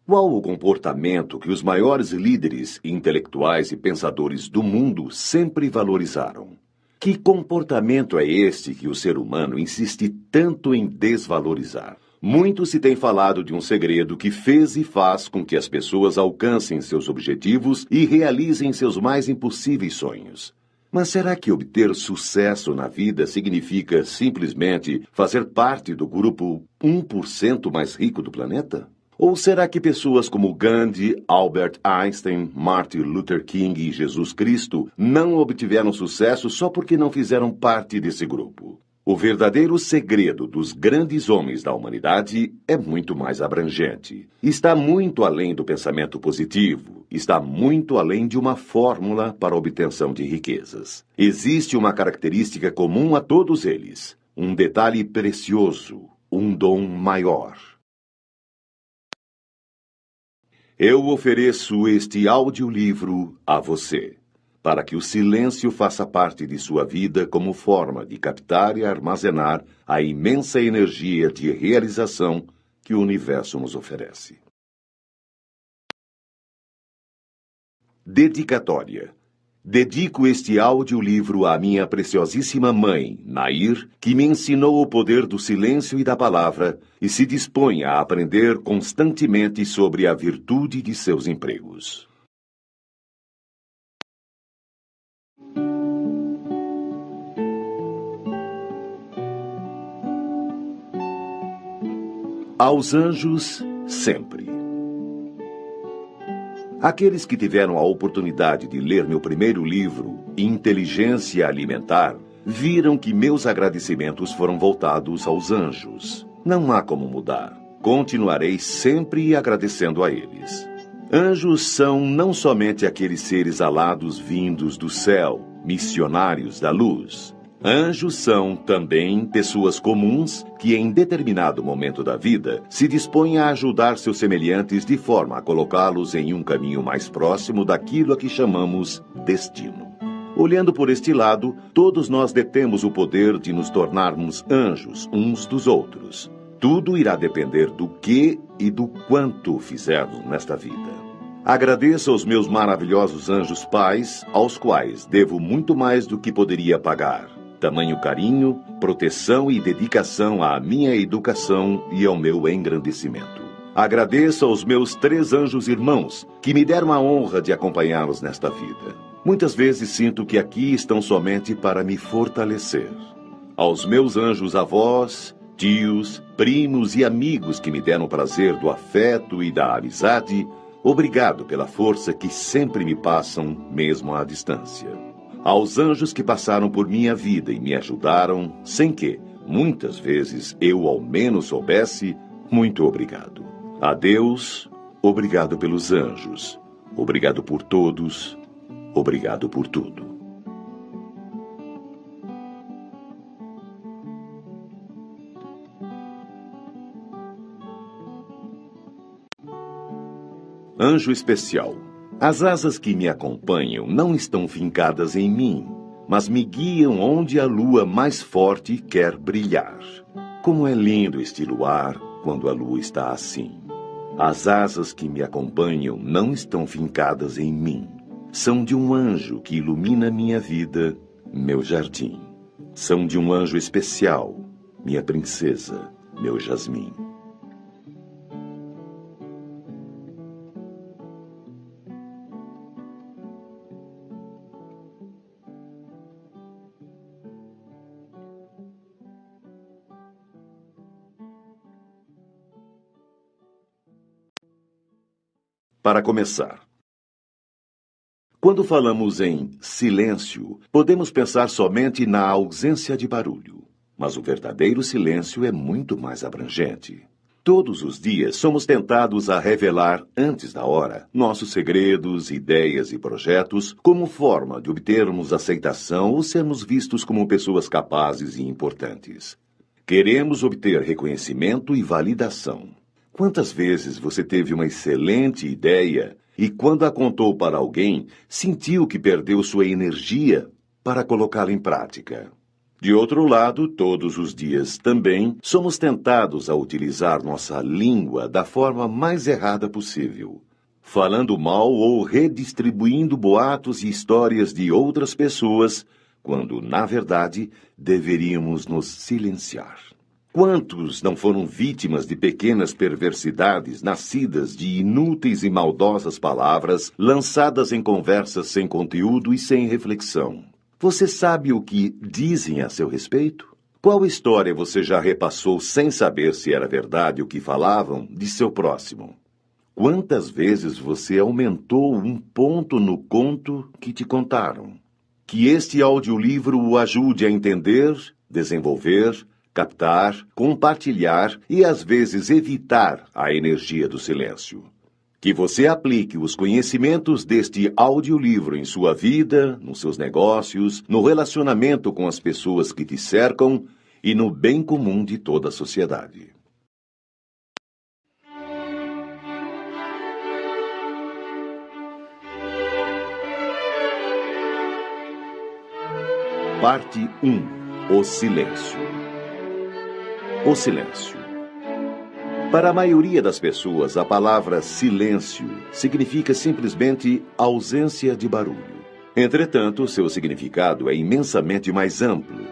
Qual o comportamento que os maiores líderes intelectuais e pensadores do mundo sempre valorizaram? Que comportamento é este que o ser humano insiste tanto em desvalorizar? Muito se tem falado de um segredo que fez e faz com que as pessoas alcancem seus objetivos e realizem seus mais impossíveis sonhos. Mas será que obter sucesso na vida significa simplesmente fazer parte do grupo 1% mais rico do planeta? Ou será que pessoas como Gandhi, Albert Einstein, Martin Luther King e Jesus Cristo não obtiveram sucesso só porque não fizeram parte desse grupo? O verdadeiro segredo dos grandes homens da humanidade é muito mais abrangente. Está muito além do pensamento positivo, está muito além de uma fórmula para a obtenção de riquezas. Existe uma característica comum a todos eles, um detalhe precioso, um dom maior. Eu ofereço este audiolivro a você, para que o silêncio faça parte de sua vida como forma de captar e armazenar a imensa energia de realização que o universo nos oferece. Dedicatória. Dedico este audiolivro à minha preciosíssima mãe, Nair, que me ensinou o poder do silêncio e da palavra e se dispõe a aprender constantemente sobre a virtude de seus empregos. Aos anjos, sempre. Aqueles que tiveram a oportunidade de ler meu primeiro livro, Inteligência Alimentar, viram que meus agradecimentos foram voltados aos anjos. Não há como mudar. Continuarei sempre agradecendo a eles. Anjos são não somente aqueles seres alados vindos do céu, missionários da luz. Anjos são, também, pessoas comuns que, em determinado momento da vida, se dispõem a ajudar seus semelhantes de forma a colocá-los em um caminho mais próximo daquilo a que chamamos destino. Olhando por este lado, todos nós detemos o poder de nos tornarmos anjos uns dos outros. Tudo irá depender do que e do quanto fizermos nesta vida. Agradeço aos meus maravilhosos anjos pais, aos quais devo muito mais do que poderia pagar. Tamanho carinho, proteção e dedicação à minha educação e ao meu engrandecimento. Agradeço aos meus 3 anjos irmãos, que me deram a honra de acompanhá-los nesta vida. Muitas vezes sinto que aqui estão somente para me fortalecer. Aos meus anjos avós, tios, primos e amigos que me deram o prazer do afeto e da amizade, obrigado pela força que sempre me passam, mesmo à distância. Aos anjos que passaram por minha vida e me ajudaram, sem que, muitas vezes, eu ao menos soubesse, muito obrigado. A Deus, obrigado pelos anjos. Obrigado por todos. Obrigado por tudo. Anjo especial. As asas que me acompanham não estão fincadas em mim, mas me guiam onde a lua mais forte quer brilhar. Como é lindo este luar quando a lua está assim. As asas que me acompanham não estão fincadas em mim. São de um anjo que ilumina minha vida, meu jardim. São de um anjo especial, minha princesa, meu jasmim. Para começar, quando falamos em silêncio, podemos pensar somente na ausência de barulho. Mas o verdadeiro silêncio é muito mais abrangente. Todos os dias somos tentados a revelar, antes da hora, nossos segredos, ideias e projetos como forma de obtermos aceitação ou sermos vistos como pessoas capazes e importantes. Queremos obter reconhecimento e validação. Quantas vezes você teve uma excelente ideia e, quando a contou para alguém, sentiu que perdeu sua energia para colocá-la em prática? De outro lado, todos os dias também somos tentados a utilizar nossa língua da forma mais errada possível, falando mal ou redistribuindo boatos e histórias de outras pessoas, quando, na verdade, deveríamos nos silenciar. Quantos não foram vítimas de pequenas perversidades nascidas de inúteis e maldosas palavras lançadas em conversas sem conteúdo e sem reflexão? Você sabe o que dizem a seu respeito? Qual história você já repassou sem saber se era verdade o que falavam de seu próximo? Quantas vezes você aumentou um ponto no conto que te contaram? Que este audiolivro o ajude a entender, desenvolver, captar, compartilhar e, às vezes, evitar a energia do silêncio. Que você aplique os conhecimentos deste audiolivro em sua vida, nos seus negócios, no relacionamento com as pessoas que te cercam e no bem comum de toda a sociedade. Parte 1. O silêncio. O silêncio. Para a maioria das pessoas, a palavra silêncio significa simplesmente ausência de barulho. Entretanto, seu significado é imensamente mais amplo.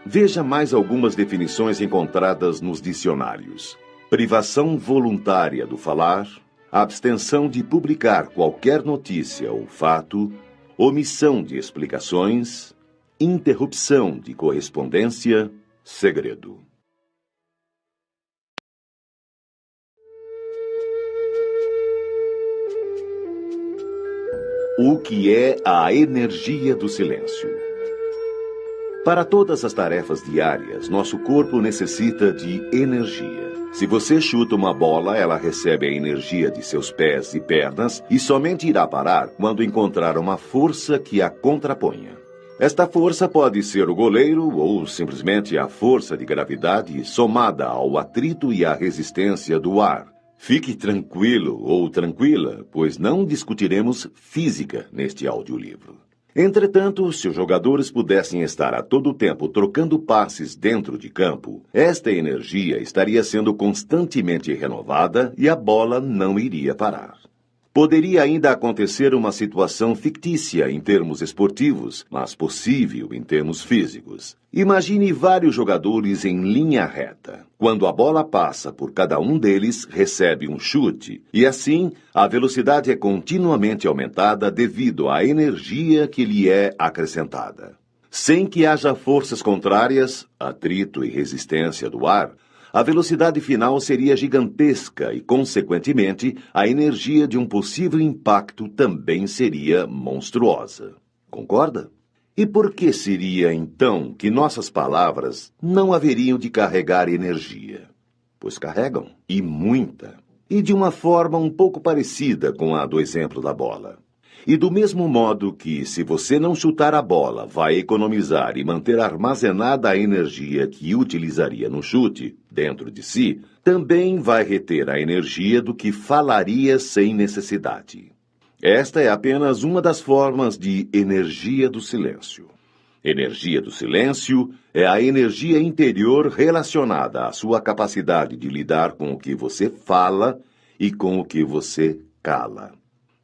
Veja mais algumas definições encontradas nos dicionários: privação voluntária do falar, abstenção de publicar qualquer notícia ou fato, omissão de explicações, interrupção de correspondência, segredo. O que é a energia do silêncio? Para todas as tarefas diárias, nosso corpo necessita de energia. Se você chuta uma bola, ela recebe a energia de seus pés e pernas e somente irá parar quando encontrar uma força que a contraponha. Esta força pode ser o goleiro ou simplesmente a força de gravidade somada ao atrito e à resistência do ar. Fique tranquilo ou tranquila, pois não discutiremos física neste audiolivro. Entretanto, se os jogadores pudessem estar a todo tempo trocando passes dentro de campo, esta energia estaria sendo constantemente renovada e a bola não iria parar. Poderia ainda acontecer uma situação fictícia em termos esportivos, mas possível em termos físicos. Imagine vários jogadores em linha reta. Quando a bola passa por cada um deles, recebe um chute, e assim a velocidade é continuamente aumentada devido à energia que lhe é acrescentada. Sem que haja forças contrárias, atrito e resistência do ar, a velocidade final seria gigantesca e, consequentemente, a energia de um possível impacto também seria monstruosa. Concorda? E por que seria, então, que nossas palavras não haveriam de carregar energia? Pois carregam, e muita. E de uma forma um pouco parecida com a do exemplo da bola. E do mesmo modo que, se você não chutar a bola, vai economizar e manter armazenada a energia que utilizaria no chute dentro de si, também vai reter a energia do que falaria sem necessidade. Esta é apenas uma das formas de energia do silêncio. Energia do silêncio é a energia interior relacionada à sua capacidade de lidar com o que você fala e com o que você cala.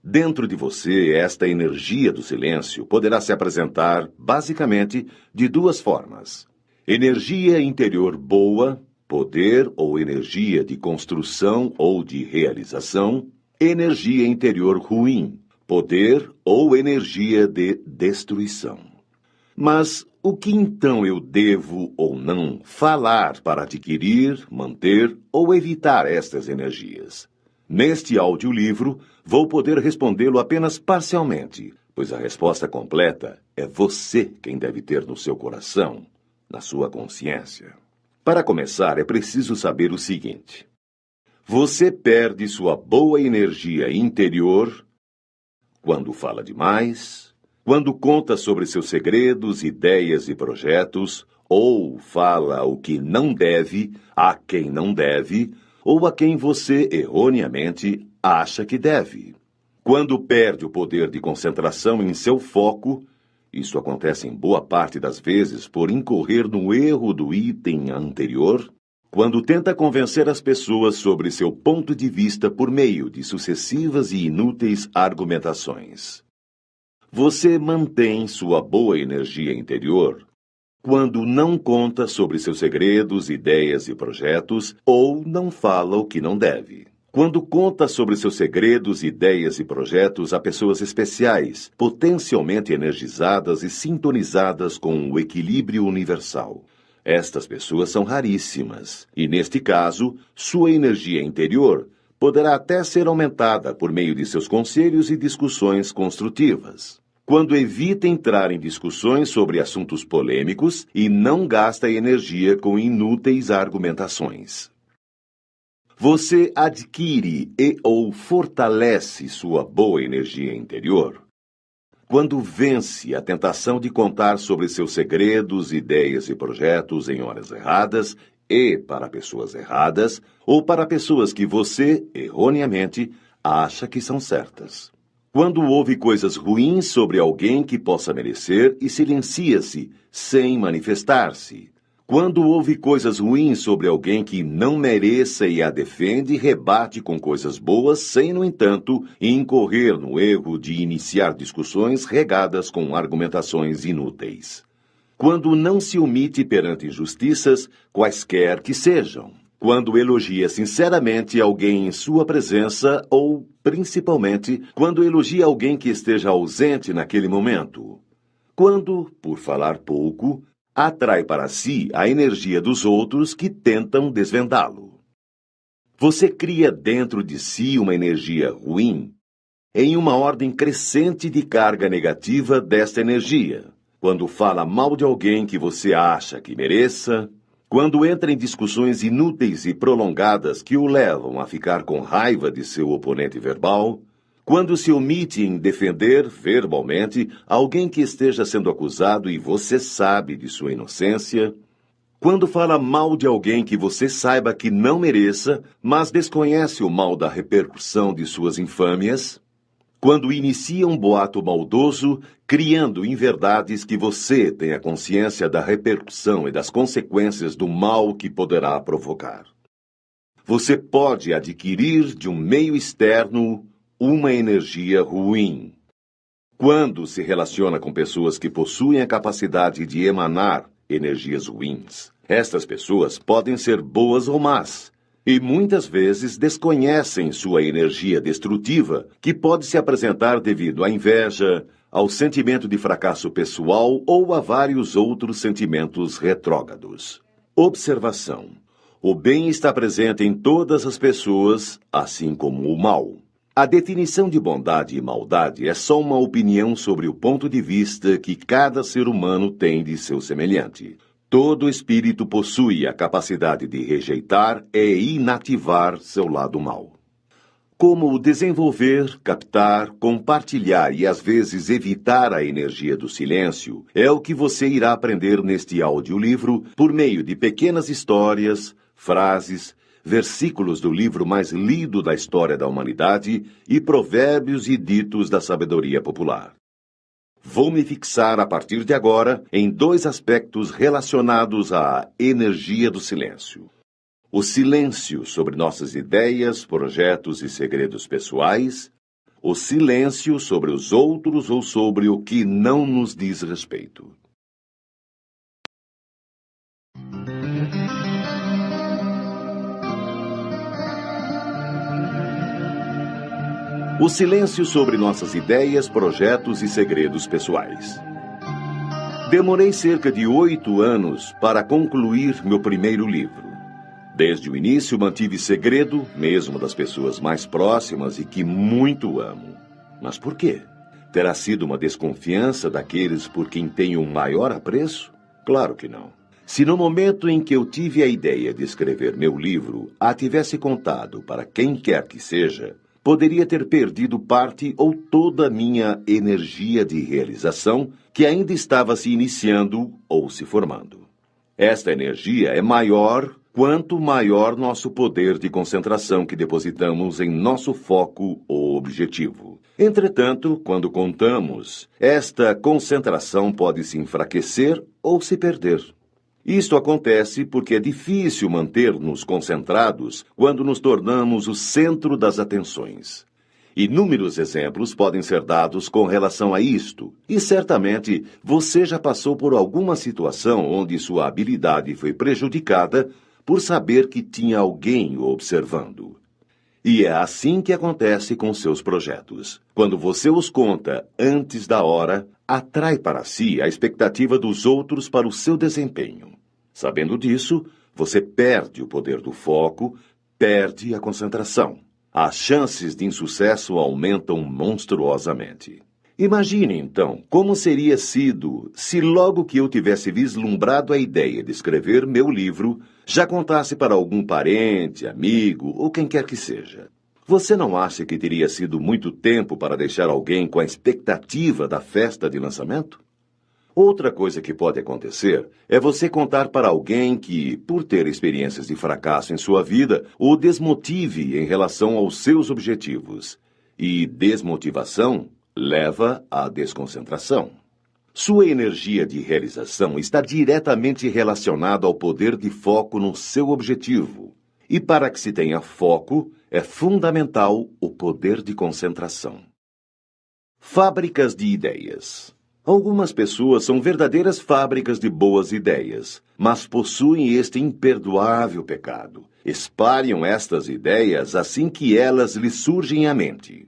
Dentro de você, esta energia do silêncio poderá se apresentar, basicamente, de duas formas. Energia interior boa, poder ou energia de construção ou de realização. Energia interior ruim, poder ou energia de destruição. Mas o que então eu devo ou não falar para adquirir, manter ou evitar estas energias? Neste audiolivro, vou poder respondê-lo apenas parcialmente, pois a resposta completa é você quem deve ter no seu coração, na sua consciência. Para começar, é preciso saber o seguinte: você perde sua boa energia interior quando fala demais, quando conta sobre seus segredos, ideias e projetos, ou fala o que não deve, a quem não deve, ou a quem você, erroneamente, acha que deve. Quando perde o poder de concentração em seu foco, Isso acontece em boa parte das vezes por incorrer no erro do item anterior, quando tenta convencer as pessoas sobre seu ponto de vista por meio de sucessivas e inúteis argumentações. Você mantém sua boa energia interior quando não conta sobre seus segredos, ideias e projetos ou não fala o que não deve. Quando conta sobre seus segredos, ideias e projetos a pessoas especiais, potencialmente energizadas e sintonizadas com o equilíbrio universal. Estas pessoas são raríssimas, e neste caso, sua energia interior poderá até ser aumentada por meio de seus conselhos e discussões construtivas. Quando evita entrar em discussões sobre assuntos polêmicos e não gasta energia com inúteis argumentações. Você adquire ou fortalece sua boa energia interior quando vence a tentação de contar sobre seus segredos, ideias e projetos em horas erradas e para pessoas erradas ou para pessoas que você, erroneamente, acha que são certas. Quando ouve coisas ruins sobre alguém que possa merecer e silencia-se sem manifestar-se. Quando ouve coisas ruins sobre alguém que não mereça e a defende, rebate com coisas boas, sem, no entanto, incorrer no erro de iniciar discussões regadas com argumentações inúteis. Quando não se omite perante injustiças, quaisquer que sejam. Quando elogia sinceramente alguém em sua presença ou, principalmente, quando elogia alguém que esteja ausente naquele momento. Quando, por falar pouco, atrai para si a energia dos outros que tentam desvendá-lo. Você cria dentro de si uma energia ruim em uma ordem crescente de carga negativa desta energia. Quando fala mal de alguém que você acha que mereça, quando entra em discussões inúteis e prolongadas que o levam a ficar com raiva de seu oponente verbal, quando se omite em defender verbalmente alguém que esteja sendo acusado e você sabe de sua inocência, quando fala mal de alguém que você saiba que não mereça, mas desconhece o mal da repercussão de suas infâmias, quando inicia um boato maldoso, criando inverdades que você tenha consciência da repercussão e das consequências do mal que poderá provocar. Você pode adquirir de um meio externo uma energia ruim. Quando se relaciona com pessoas que possuem a capacidade de emanar energias ruins, estas pessoas podem ser boas ou más, e muitas vezes desconhecem sua energia destrutiva, que pode se apresentar devido à inveja, ao sentimento de fracasso pessoal ou a vários outros sentimentos retrógrados. Observação: o bem está presente em todas as pessoas, assim como o mal. A definição de bondade e maldade é só uma opinião sobre o ponto de vista que cada ser humano tem de seu semelhante. Todo espírito possui a capacidade de rejeitar e inativar seu lado mal. Como desenvolver, captar, compartilhar e às vezes evitar a energia do silêncio é o que você irá aprender neste audiolivro por meio de pequenas histórias, frases, versículos do livro mais lido da história da humanidade e provérbios e ditos da sabedoria popular. Vou me fixar a partir de agora em dois aspectos relacionados à energia do silêncio. O silêncio sobre nossas ideias, projetos e segredos pessoais, o silêncio sobre os outros ou sobre o que não nos diz respeito. O silêncio sobre nossas ideias, projetos e segredos pessoais. Demorei cerca de 8 anos para concluir meu primeiro livro. Desde o início mantive segredo, mesmo das pessoas mais próximas e que muito amo. Mas por quê? Terá sido uma desconfiança daqueles por quem tenho um maior apreço? Claro que não. Se no momento em que eu tive a ideia de escrever meu livro, a tivesse contado para quem quer que seja, poderia ter perdido parte ou toda a minha energia de realização que ainda estava se iniciando ou se formando. Esta energia é maior quanto maior nosso poder de concentração que depositamos em nosso foco ou objetivo. Entretanto, quando contamos, esta concentração pode se enfraquecer ou se perder. Isto acontece porque é difícil manter-nos concentrados quando nos tornamos o centro das atenções. Inúmeros exemplos podem ser dados com relação a isto, e certamente você já passou por alguma situação onde sua habilidade foi prejudicada por saber que tinha alguém o observando. E é assim que acontece com seus projetos. Quando você os conta antes da hora, atrai para si a expectativa dos outros para o seu desempenho. Sabendo disso, você perde o poder do foco, perde a concentração. As chances de insucesso aumentam monstruosamente. Imagine, então, como seria sido se logo que eu tivesse vislumbrado a ideia de escrever meu livro, já contasse para algum parente, amigo ou quem quer que seja. Você não acha que teria sido muito tempo para deixar alguém com a expectativa da festa de lançamento? Outra coisa que pode acontecer é você contar para alguém que, por ter experiências de fracasso em sua vida, o desmotive em relação aos seus objetivos. E desmotivação leva à desconcentração. Sua energia de realização está diretamente relacionada ao poder de foco no seu objetivo. E para que se tenha foco, é fundamental o poder de concentração. Fábricas de ideias. Algumas pessoas são verdadeiras fábricas de boas ideias, mas possuem este imperdoável pecado. Espalham estas ideias assim que elas lhes surgem à mente.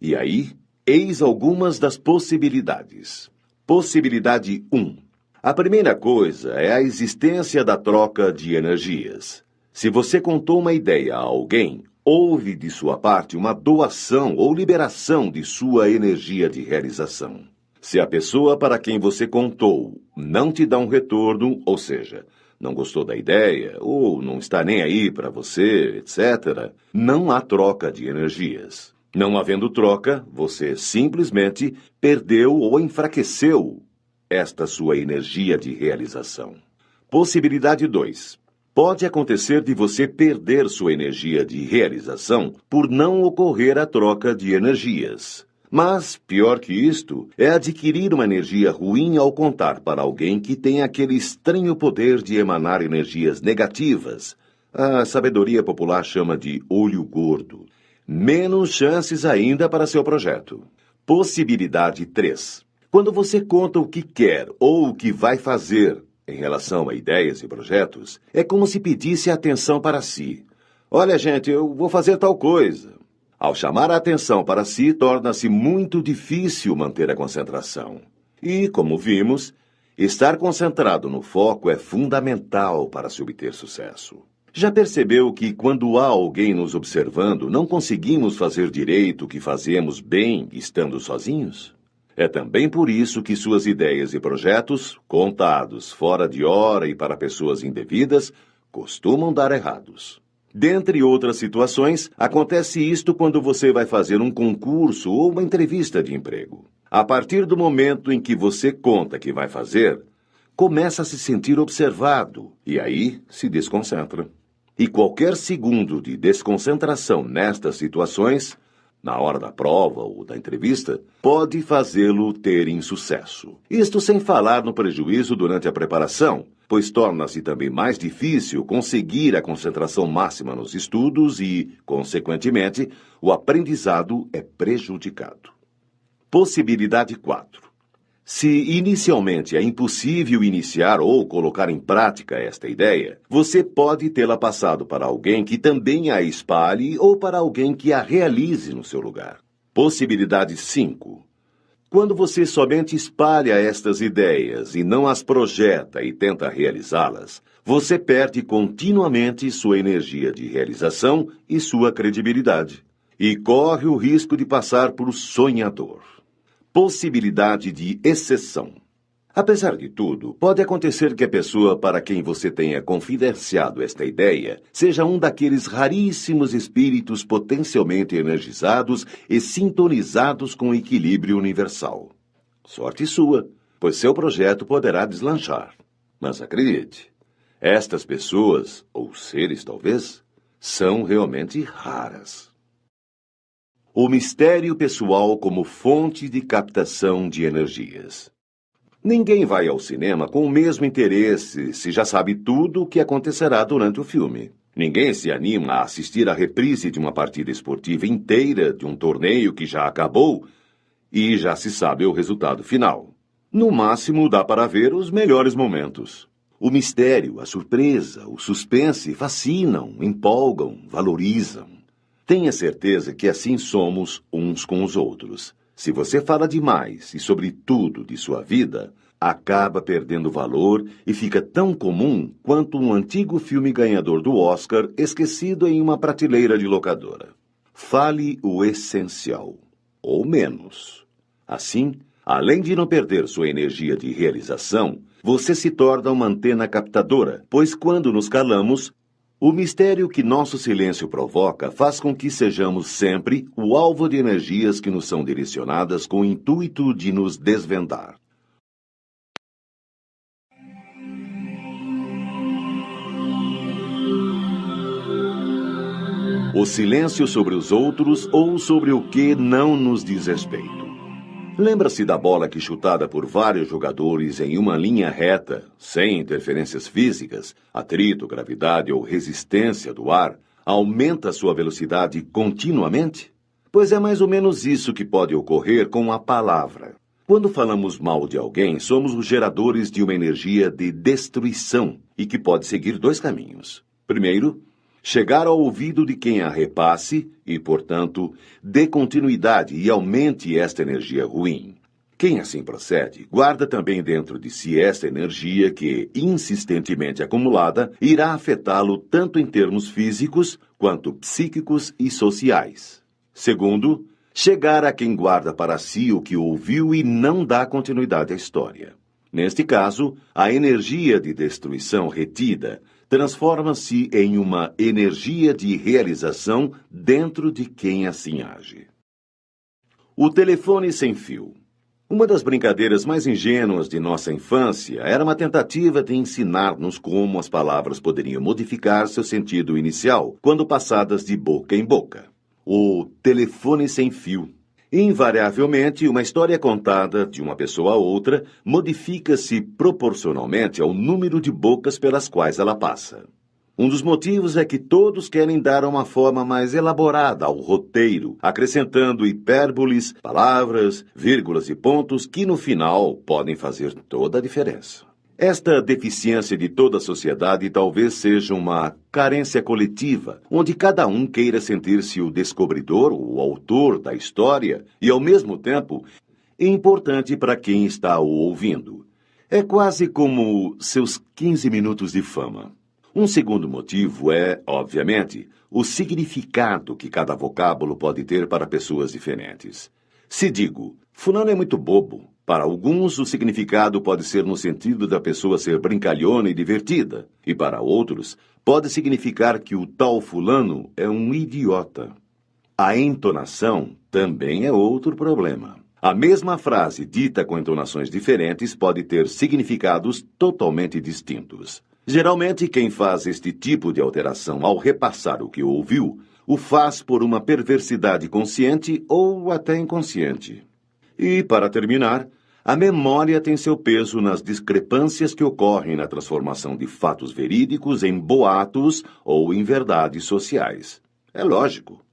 E aí, eis algumas das possibilidades. Possibilidade 1. A primeira coisa é a existência da troca de energias. Se você contou uma ideia a alguém, houve de sua parte uma doação ou liberação de sua energia de realização. Se a pessoa para quem você contou não te dá um retorno, ou seja, não gostou da ideia ou não está nem aí para você, etc., não há troca de energias. Não havendo troca, você simplesmente perdeu ou enfraqueceu esta sua energia de realização. Possibilidade 2. Pode acontecer de você perder sua energia de realização por não ocorrer a troca de energias. Mas, pior que isto, é adquirir uma energia ruim ao contar para alguém que tem aquele estranho poder de emanar energias negativas. A sabedoria popular chama de olho gordo. Menos chances ainda para seu projeto. Possibilidade 3. Quando você conta o que quer ou o que vai fazer em relação a ideias e projetos, é como se pedisse atenção para si. Olha, gente, eu vou fazer tal coisa. Ao chamar a atenção para si, torna-se muito difícil manter a concentração. E, como vimos, estar concentrado no foco é fundamental para se obter sucesso. Já percebeu que, quando há alguém nos observando, não conseguimos fazer direito o que fazemos bem estando sozinhos? É também por isso que suas ideias e projetos, contados fora de hora e para pessoas indevidas, costumam dar errados. Dentre outras situações, acontece isto quando você vai fazer um concurso ou uma entrevista de emprego. A partir do momento em que você conta que vai fazer, começa a se sentir observado e aí se desconcentra. E qualquer segundo de desconcentração nestas situações, na hora da prova ou da entrevista, pode fazê-lo ter insucesso. Isto sem falar no prejuízo durante a preparação, pois torna-se também mais difícil conseguir a concentração máxima nos estudos e, consequentemente, o aprendizado é prejudicado. Possibilidade 4. Se inicialmente é impossível iniciar ou colocar em prática esta ideia, você pode tê-la passado para alguém que também a espalhe ou para alguém que a realize no seu lugar. Possibilidade 5. Quando você somente espalha estas ideias e não as projeta e tenta realizá-las, você perde continuamente sua energia de realização e sua credibilidade, e corre o risco de passar por sonhador. Possibilidade de exceção. Apesar de tudo, pode acontecer que a pessoa para quem você tenha confidenciado esta ideia seja um daqueles raríssimos espíritos potencialmente energizados e sintonizados com o equilíbrio universal. Sorte sua, pois seu projeto poderá deslanchar. Mas acredite, estas pessoas, ou seres talvez, são realmente raras. O mistério pessoal como fonte de captação de energias. Ninguém vai ao cinema com o mesmo interesse se já sabe tudo o que acontecerá durante o filme. Ninguém se anima a assistir à reprise de uma partida esportiva inteira de um torneio que já acabou e já se sabe o resultado final. No máximo, dá para ver os melhores momentos. O mistério, a surpresa, o suspense fascinam, empolgam, valorizam. Tenha certeza que assim somos uns com os outros. Se você fala demais e sobre tudo de sua vida, acaba perdendo valor e fica tão comum quanto um antigo filme ganhador do Oscar esquecido em uma prateleira de locadora. Fale o essencial, ou menos. Assim, além de não perder sua energia de realização, você se torna uma antena captadora, pois quando nos calamos, o mistério que nosso silêncio provoca faz com que sejamos sempre o alvo de energias que nos são direcionadas com o intuito de nos desvendar. O silêncio sobre os outros ou sobre o que não nos diz respeito. Lembra-se da bola que, chutada por vários jogadores em uma linha reta, sem interferências físicas, atrito, gravidade ou resistência do ar, aumenta sua velocidade continuamente? Pois é mais ou menos isso que pode ocorrer com a palavra. Quando falamos mal de alguém, somos os geradores de uma energia de destruição e que pode seguir dois caminhos. Primeiro, chegar ao ouvido de quem a repasse e, portanto, dê continuidade e aumente esta energia ruim. Quem assim procede, guarda também dentro de si esta energia que, insistentemente acumulada, irá afetá-lo tanto em termos físicos quanto psíquicos e sociais. Segundo, chegar a quem guarda para si o que ouviu e não dá continuidade à história. Neste caso, a energia de destruição retida transforma-se em uma energia de realização dentro de quem assim age. O telefone sem fio. Uma das brincadeiras mais ingênuas de nossa infância era uma tentativa de ensinar-nos como as palavras poderiam modificar seu sentido inicial quando passadas de boca em boca. O telefone sem fio. Invariavelmente, uma história contada de uma pessoa a outra modifica-se proporcionalmente ao número de bocas pelas quais ela passa. Um dos motivos é que todos querem dar uma forma mais elaborada ao roteiro, acrescentando hipérboles, palavras, vírgulas e pontos que, no final, podem fazer toda a diferença. Esta deficiência de toda a sociedade talvez seja uma carência coletiva, onde cada um queira sentir-se o descobridor, o autor da história e, ao mesmo tempo, importante para quem está o ouvindo. É quase como seus 15 minutos de fama. Um segundo motivo é, obviamente, o significado que cada vocábulo pode ter para pessoas diferentes. Se digo, fulano é muito bobo, para alguns o significado pode ser no sentido da pessoa ser brincalhona e divertida, e para outros pode significar que o tal fulano é um idiota. A entonação também é outro problema. A mesma frase dita com entonações diferentes pode ter significados totalmente distintos. Geralmente, quem faz este tipo de alteração ao repassar o que ouviu, o faz por uma perversidade consciente ou até inconsciente. E, para terminar, a memória tem seu peso nas discrepâncias que ocorrem na transformação de fatos verídicos em boatos ou em verdades sociais. É lógico.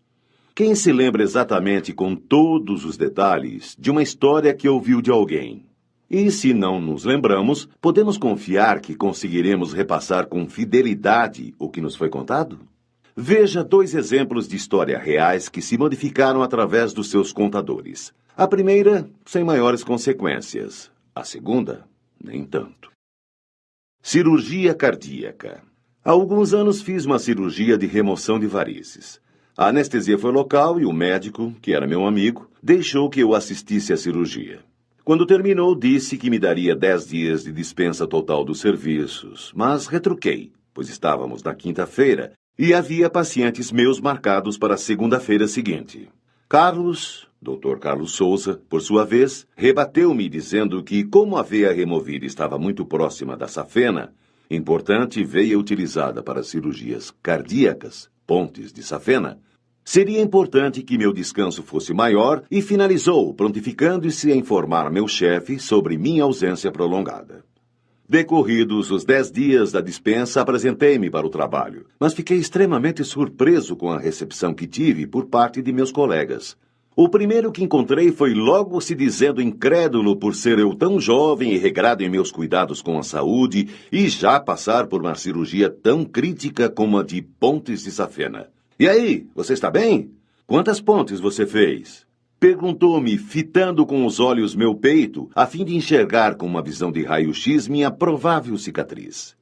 Quem se lembra exatamente com todos os detalhes de uma história que ouviu de alguém? E se não nos lembramos, podemos confiar que conseguiremos repassar com fidelidade o que nos foi contado? Veja 2 exemplos de história reais que se modificaram através dos seus contadores. A primeira, sem maiores consequências. A segunda, nem tanto. Cirurgia cardíaca. Há alguns anos fiz uma cirurgia de remoção de varizes. A anestesia foi local e o médico, que era meu amigo, deixou que eu assistisse à cirurgia. Quando terminou, disse que me daria 10 dias de dispensa total dos serviços, mas retruquei, pois estávamos na quinta-feira e havia pacientes meus marcados para a segunda-feira seguinte. Dr. Carlos Souza, por sua vez, rebateu-me dizendo que, como a veia removida estava muito próxima da safena, importante veia utilizada para cirurgias cardíacas, pontes de safena, Seria importante que meu descanso fosse maior e finalizou, prontificando-se a informar meu chefe sobre minha ausência prolongada. Decorridos os 10 dias da dispensa, apresentei-me para o trabalho, mas fiquei extremamente surpreso com a recepção que tive por parte de meus colegas. O primeiro que encontrei foi logo se dizendo incrédulo por ser eu tão jovem e regrado em meus cuidados com a saúde e já passar por uma cirurgia tão crítica como a de pontes de safena. E aí, você está bem? Quantas pontes você fez? Perguntou-me, fitando com os olhos meu peito, a fim de enxergar com uma visão de raio-x minha provável cicatriz.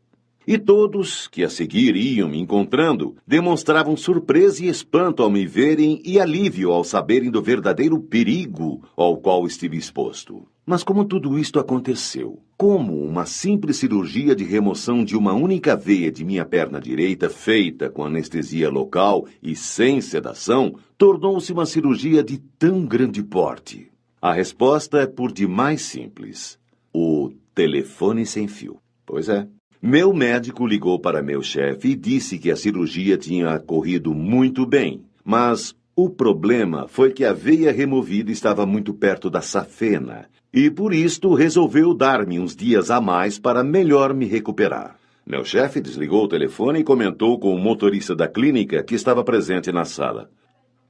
E todos, que a seguir iam me encontrando, demonstravam surpresa e espanto ao me verem e alívio ao saberem do verdadeiro perigo ao qual estive exposto. Mas como tudo isto aconteceu? Como uma simples cirurgia de remoção de uma única veia de minha perna direita, feita com anestesia local e sem sedação, tornou-se uma cirurgia de tão grande porte? A resposta é por demais simples. O telefone sem fio. Pois é. Meu médico ligou para meu chefe e disse que a cirurgia tinha corrido muito bem, mas o problema foi que a veia removida estava muito perto da safena e por isto resolveu dar-me uns dias a mais para melhor me recuperar. Meu chefe desligou o telefone e comentou com o motorista da clínica que estava presente na sala.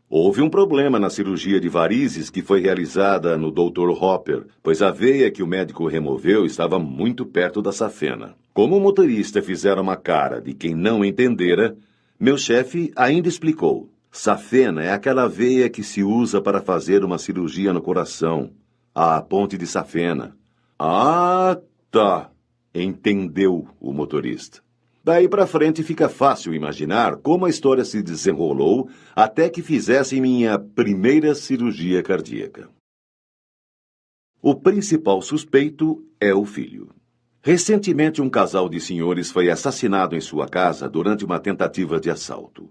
Houve um problema na cirurgia de varizes que foi realizada no Dr. Hopper, pois a veia que o médico removeu estava muito perto da safena. Como o motorista fizera uma cara de quem não entendera, meu chefe ainda explicou. Safena é aquela veia que se usa para fazer uma cirurgia no coração. A ponte de safena. Ah, tá. Entendeu o motorista. Daí para frente fica fácil imaginar como a história se desenrolou até que fizessem minha primeira cirurgia cardíaca. O principal suspeito é o filho. Recentemente, um casal de senhores foi assassinado em sua casa durante uma tentativa de assalto.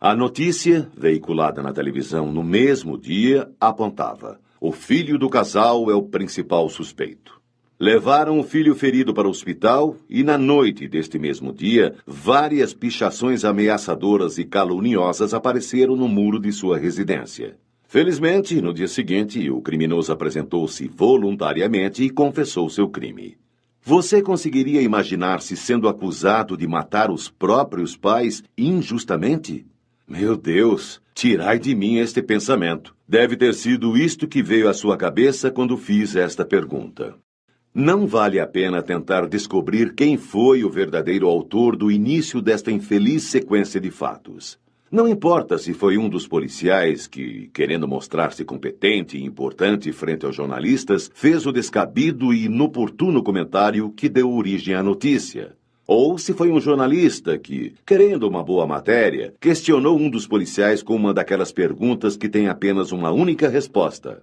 A notícia, veiculada na televisão no mesmo dia, apontava: o filho do casal é o principal suspeito. Levaram o filho ferido para o hospital e, na noite deste mesmo dia, várias pichações ameaçadoras e caluniosas apareceram no muro de sua residência. Felizmente, no dia seguinte, o criminoso apresentou-se voluntariamente e confessou seu crime. Você conseguiria imaginar-se sendo acusado de matar os próprios pais injustamente? Meu Deus, tirai de mim este pensamento. Deve ter sido isto que veio à sua cabeça quando fiz esta pergunta. Não vale a pena tentar descobrir quem foi o verdadeiro autor do início desta infeliz sequência de fatos. Não importa se foi um dos policiais que, querendo mostrar-se competente e importante frente aos jornalistas, fez o descabido e inoportuno comentário que deu origem à notícia. Ou se foi um jornalista que, querendo uma boa matéria, questionou um dos policiais com uma daquelas perguntas que tem apenas uma única resposta.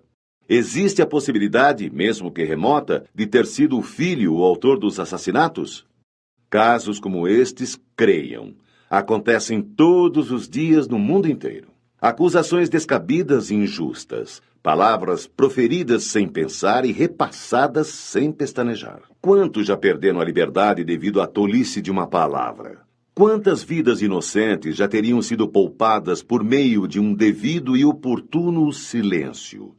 Existe a possibilidade, mesmo que remota, de ter sido o filho o autor dos assassinatos? Casos como estes, creiam, acontecem todos os dias no mundo inteiro. Acusações descabidas e injustas, palavras proferidas sem pensar e repassadas sem pestanejar. Quantos já perderam a liberdade devido à tolice de uma palavra? Quantas vidas inocentes já teriam sido poupadas por meio de um devido e oportuno silêncio?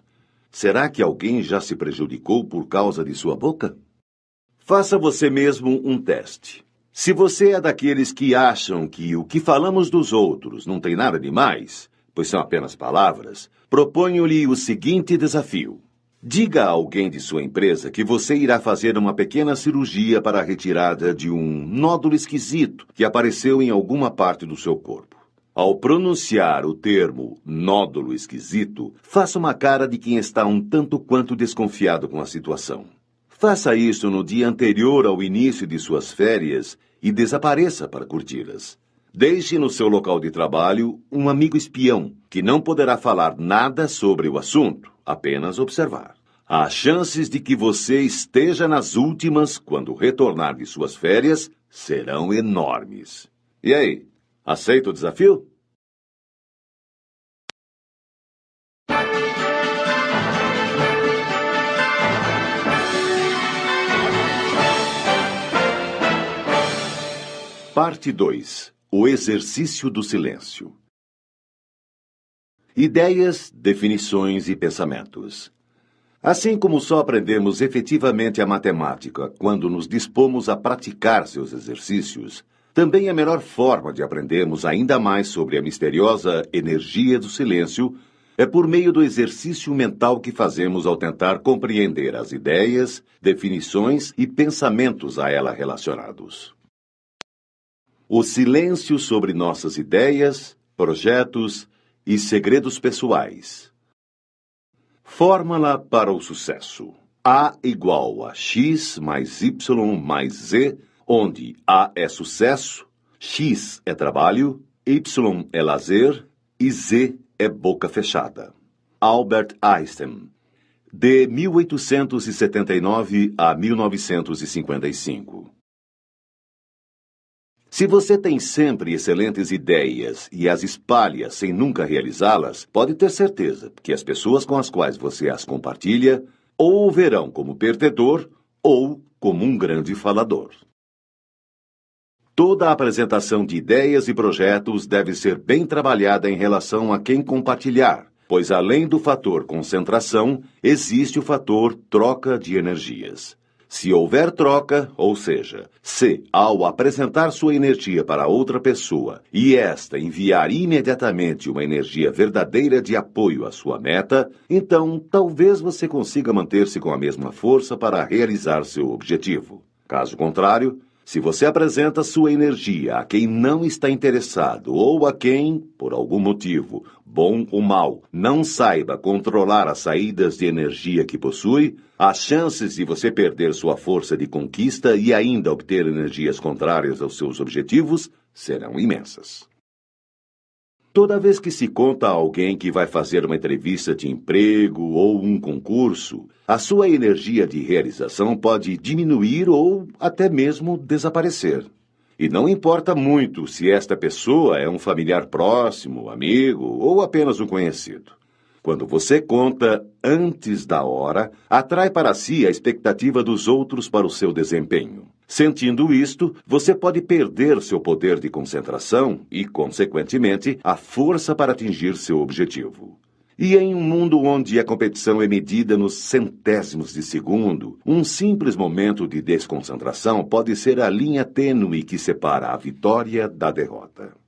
Será que alguém já se prejudicou por causa de sua boca? Faça você mesmo um teste. Se você é daqueles que acham que o que falamos dos outros não tem nada de mais, pois são apenas palavras, proponho-lhe o seguinte desafio. Diga a alguém de sua empresa que você irá fazer uma pequena cirurgia para a retirada de um nódulo esquisito que apareceu em alguma parte do seu corpo. Ao pronunciar o termo nódulo esquisito, faça uma cara de quem está um tanto quanto desconfiado com a situação. Faça isso no dia anterior ao início de suas férias e desapareça para curti-las. Deixe no seu local de trabalho um amigo espião, que não poderá falar nada sobre o assunto, apenas observar. As chances de que você esteja nas últimas quando retornar de suas férias serão enormes. E aí? Aceita o desafio? Parte 2. O exercício do silêncio. Ideias, definições e pensamentos. Assim como só aprendemos efetivamente a matemática quando nos dispomos a praticar seus exercícios, também a melhor forma de aprendermos ainda mais sobre a misteriosa energia do silêncio é por meio do exercício mental que fazemos ao tentar compreender as ideias, definições e pensamentos a ela relacionados. O silêncio sobre nossas ideias, projetos e segredos pessoais. Fórmula para o sucesso. A igual a x mais y mais z, onde A é sucesso, x é trabalho, y é lazer e z é boca fechada. Albert Einstein, de 1879 a 1955. Se você tem sempre excelentes ideias e as espalha sem nunca realizá-las, pode ter certeza que as pessoas com as quais você as compartilha ou o verão como perdedor ou como um grande falador. Toda a apresentação de ideias e projetos deve ser bem trabalhada em relação a quem compartilhar, pois além do fator concentração, existe o fator troca de energias. Se houver troca, ou seja, se, ao apresentar sua energia para outra pessoa e esta enviar imediatamente uma energia verdadeira de apoio à sua meta, então talvez você consiga manter-se com a mesma força para realizar seu objetivo. Caso contrário, se você apresenta sua energia a quem não está interessado ou a quem, por algum motivo, bom ou mau, não saiba controlar as saídas de energia que possui, as chances de você perder sua força de conquista e ainda obter energias contrárias aos seus objetivos serão imensas. Toda vez que se conta a alguém que vai fazer uma entrevista de emprego ou um concurso, a sua energia de realização pode diminuir ou até mesmo desaparecer. E não importa muito se esta pessoa é um familiar próximo, amigo ou apenas um conhecido. Quando você conta antes da hora, atrai para si a expectativa dos outros para o seu desempenho. Sentindo isto, você pode perder seu poder de concentração e, consequentemente, a força para atingir seu objetivo. E em um mundo onde a competição é medida nos centésimos de segundo, um simples momento de desconcentração pode ser a linha tênue que separa a vitória da derrota.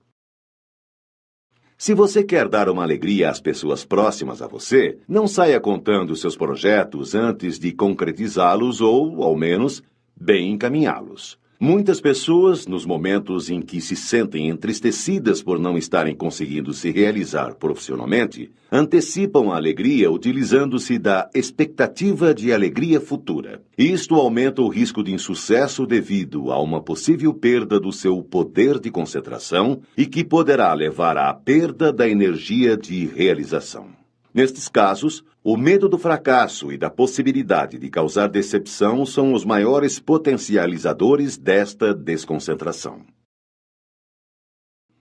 Se você quer dar uma alegria às pessoas próximas a você, não saia contando seus projetos antes de concretizá-los ou, ao menos, bem encaminhá-los. Muitas pessoas, nos momentos em que se sentem entristecidas por não estarem conseguindo se realizar profissionalmente, antecipam a alegria utilizando-se da expectativa de alegria futura. Isto aumenta o risco de insucesso devido a uma possível perda do seu poder de concentração e que poderá levar à perda da energia de realização. Nestes casos, o medo do fracasso e da possibilidade de causar decepção são os maiores potencializadores desta desconcentração.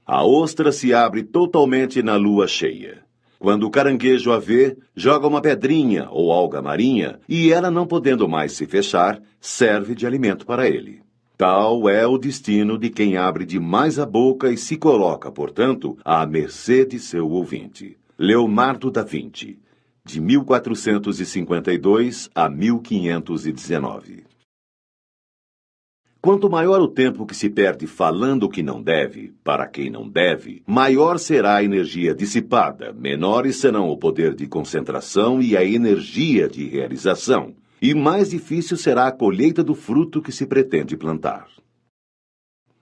A ostra se abre totalmente na lua cheia. Quando o caranguejo a vê, joga uma pedrinha ou alga marinha e ela, não podendo mais se fechar, serve de alimento para ele. Tal é o destino de quem abre demais a boca e se coloca, portanto, à mercê de seu ouvinte. Leonardo da Vinci, de 1452 a 1519. Quanto maior o tempo que se perde falando o que não deve, para quem não deve, maior será a energia dissipada, menores serão o poder de concentração e a energia de realização, e mais difícil será a colheita do fruto que se pretende plantar.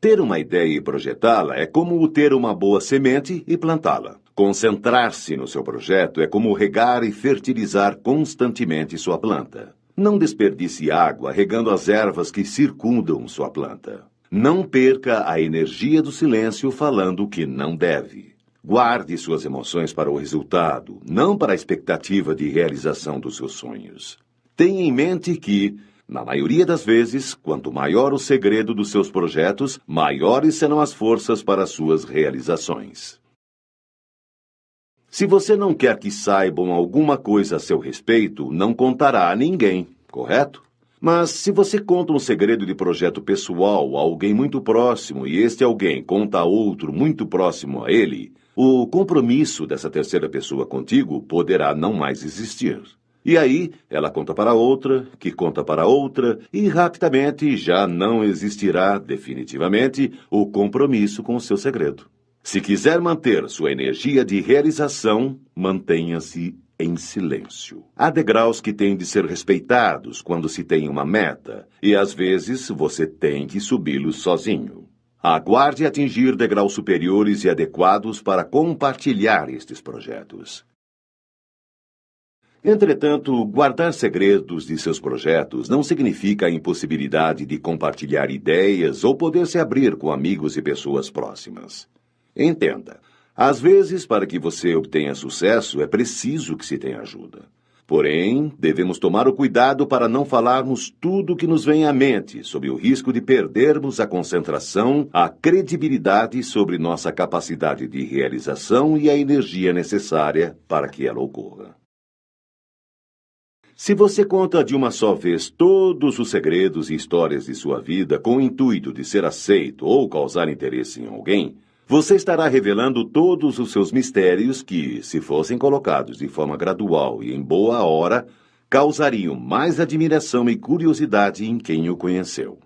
Ter uma ideia e projetá-la é como ter uma boa semente e plantá-la. Concentrar-se no seu projeto é como regar e fertilizar constantemente sua planta. Não desperdice água regando as ervas que circundam sua planta. Não perca a energia do silêncio falando o que não deve. Guarde suas emoções para o resultado, não para a expectativa de realização dos seus sonhos. Tenha em mente que, na maioria das vezes, quanto maior o segredo dos seus projetos, maiores serão as forças para suas realizações. Se você não quer que saibam alguma coisa a seu respeito, não contará a ninguém, correto? Mas se você conta um segredo de projeto pessoal a alguém muito próximo e este alguém conta a outro muito próximo a ele, o compromisso dessa terceira pessoa contigo poderá não mais existir. E aí, ela conta para outra, que conta para outra, e rapidamente já não existirá definitivamente o compromisso com o seu segredo. Se quiser manter sua energia de realização, mantenha-se em silêncio. Há degraus que têm de ser respeitados quando se tem uma meta, e às vezes você tem que subi-los sozinho. Aguarde atingir degraus superiores e adequados para compartilhar estes projetos. Entretanto, guardar segredos de seus projetos não significa a impossibilidade de compartilhar ideias ou poder se abrir com amigos e pessoas próximas. Entenda, às vezes, para que você obtenha sucesso, é preciso que se tenha ajuda. Porém, devemos tomar o cuidado para não falarmos tudo o que nos vem à mente, sob o risco de perdermos a concentração, a credibilidade sobre nossa capacidade de realização e a energia necessária para que ela ocorra. Se você conta de uma só vez todos os segredos e histórias de sua vida com o intuito de ser aceito ou causar interesse em alguém, você estará revelando todos os seus mistérios que, se fossem colocados de forma gradual e em boa hora, causariam mais admiração e curiosidade em quem o conheceu.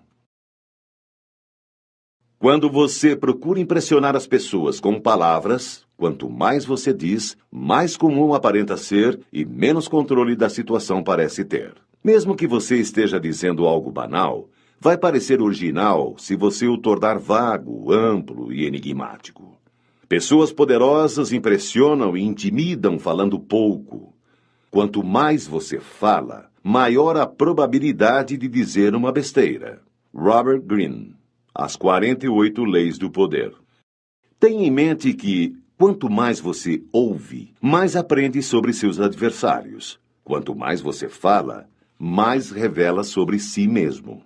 Quando você procura impressionar as pessoas com palavras, quanto mais você diz, mais comum aparenta ser e menos controle da situação parece ter. Mesmo que você esteja dizendo algo banal, vai parecer original se você o tornar vago, amplo e enigmático. Pessoas poderosas impressionam e intimidam falando pouco. Quanto mais você fala, maior a probabilidade de dizer uma besteira. Robert Greene, As 48 Leis do Poder. Tenha em mente que, quanto mais você ouve, mais aprende sobre seus adversários. Quanto mais você fala, mais revela sobre si mesmo.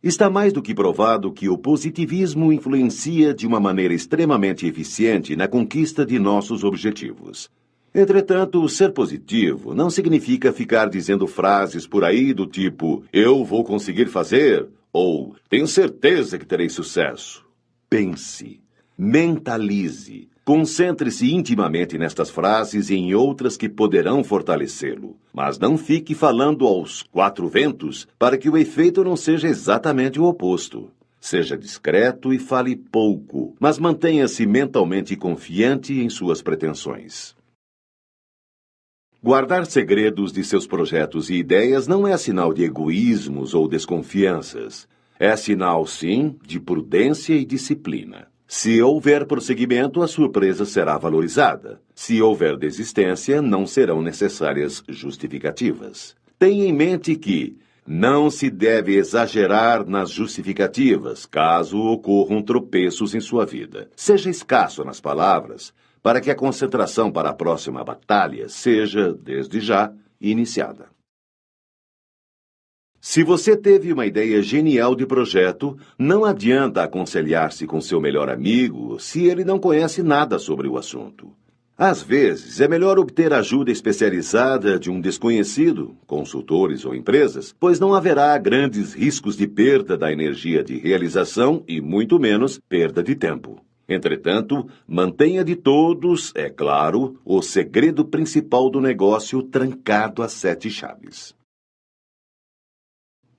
Está mais do que provado que o positivismo influencia de uma maneira extremamente eficiente na conquista de nossos objetivos. Entretanto, ser positivo não significa ficar dizendo frases por aí do tipo "eu vou conseguir fazer" ou "tenho certeza que terei sucesso". Pense, mentalize, concentre-se intimamente nestas frases e em outras que poderão fortalecê-lo. Mas não fique falando aos quatro ventos para que o efeito não seja exatamente o oposto. Seja discreto e fale pouco, mas mantenha-se mentalmente confiante em suas pretensões. Guardar segredos de seus projetos e ideias não é sinal de egoísmos ou desconfianças. É sinal, sim, de prudência e disciplina. Se houver prosseguimento, a surpresa será valorizada. Se houver desistência, não serão necessárias justificativas. Tenha em mente que não se deve exagerar nas justificativas, caso ocorram tropeços em sua vida. Seja escasso nas palavras, para que a concentração para a próxima batalha seja, desde já, iniciada. Se você teve uma ideia genial de projeto, não adianta aconselhar-se com seu melhor amigo se ele não conhece nada sobre o assunto. Às vezes, é melhor obter ajuda especializada de um desconhecido, consultores ou empresas, pois não haverá grandes riscos de perda da energia de realização e, muito menos, perda de tempo. Entretanto, mantenha de todos, é claro, o segredo principal do negócio trancado a 7 chaves.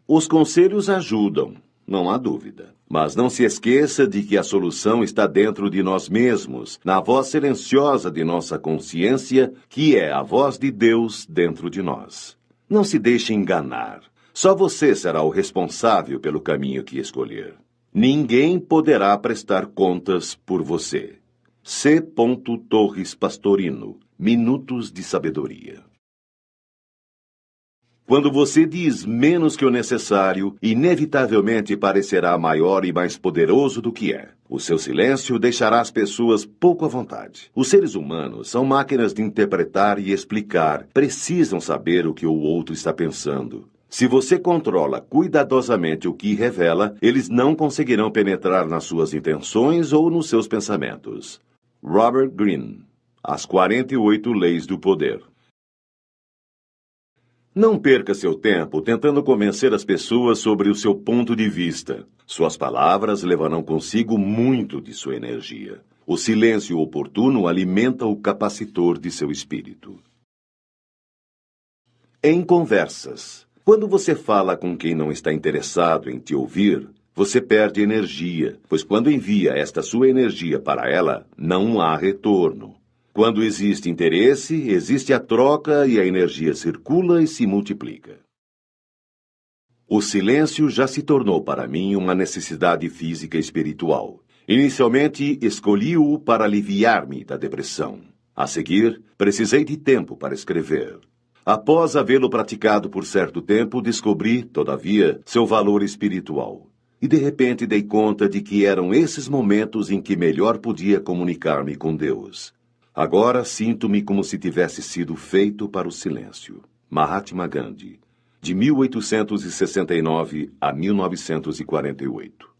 Os conselhos ajudam, não há dúvida. Mas não se esqueça de que a solução está dentro de nós mesmos, na voz silenciosa de nossa consciência, que é a voz de Deus dentro de nós. Não se deixe enganar. Só você será o responsável pelo caminho que escolher. Ninguém poderá prestar contas por você. C. Torres Pastorino, Minutos de Sabedoria. Quando você diz menos que o necessário, inevitavelmente parecerá maior e mais poderoso do que é. O seu silêncio deixará as pessoas pouco à vontade. Os seres humanos são máquinas de interpretar e explicar, precisam saber o que o outro está pensando. Se você controla cuidadosamente o que revela, eles não conseguirão penetrar nas suas intenções ou nos seus pensamentos. Robert Greene, As 48 Leis do Poder. Não perca seu tempo tentando convencer as pessoas sobre o seu ponto de vista. Suas palavras levarão consigo muito de sua energia. O silêncio oportuno alimenta o capacitor de seu espírito. Em conversas. Quando você fala com quem não está interessado em te ouvir, você perde energia, pois quando envia esta sua energia para ela, não há retorno. Quando existe interesse, existe a troca e a energia circula e se multiplica. O silêncio já se tornou para mim uma necessidade física e espiritual. Inicialmente, escolhi-o para aliviar-me da depressão. A seguir, precisei de tempo para escrever. Após havê-lo praticado por certo tempo, descobri, todavia, seu valor espiritual. E de repente dei conta de que eram esses momentos em que melhor podia comunicar-me com Deus. Agora sinto-me como se tivesse sido feito para o silêncio. Mahatma Gandhi, de 1869 a 1948.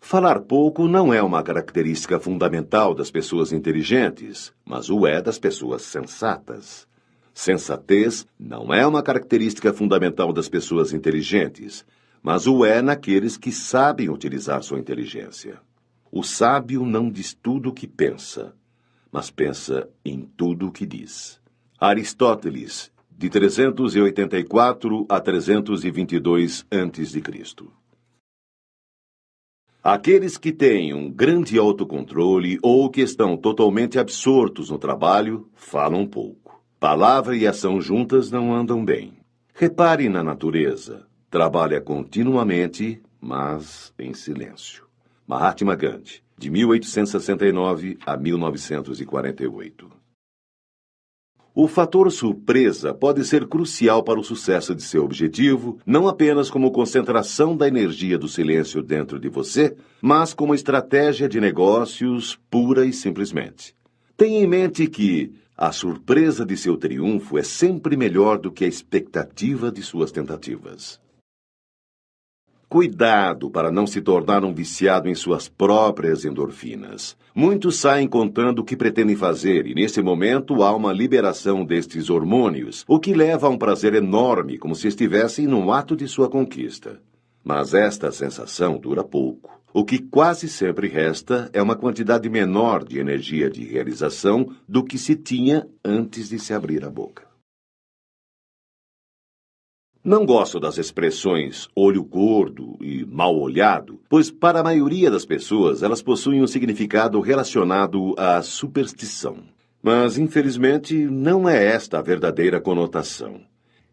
Falar pouco não é uma característica fundamental das pessoas inteligentes, mas o é das pessoas sensatas. Sensatez não é uma característica fundamental das pessoas inteligentes, mas o é naqueles que sabem utilizar sua inteligência. O sábio não diz tudo o que pensa, mas pensa em tudo o que diz. Aristóteles, de 384 a 322 a.C. Aqueles que têm um grande autocontrole ou que estão totalmente absortos no trabalho, falam pouco. Palavra e ação juntas não andam bem. Repare na natureza. Trabalha continuamente, mas em silêncio. Mahatma Gandhi, de 1869 a 1948. O fator surpresa pode ser crucial para o sucesso de seu objetivo, não apenas como concentração da energia do silêncio dentro de você, mas como estratégia de negócios pura e simplesmente. Tenha em mente que a surpresa de seu triunfo é sempre melhor do que a expectativa de suas tentativas. Cuidado para não se tornar um viciado em suas próprias endorfinas. Muitos saem contando o que pretendem fazer e, nesse momento, há uma liberação destes hormônios, o que leva a um prazer enorme, como se estivessem no ato de sua conquista. Mas esta sensação dura pouco. O que quase sempre resta é uma quantidade menor de energia de realização do que se tinha antes de se abrir a boca. Não gosto das expressões olho gordo e mal olhado, pois para a maioria das pessoas elas possuem um significado relacionado à superstição. Mas, infelizmente, não é esta a verdadeira conotação.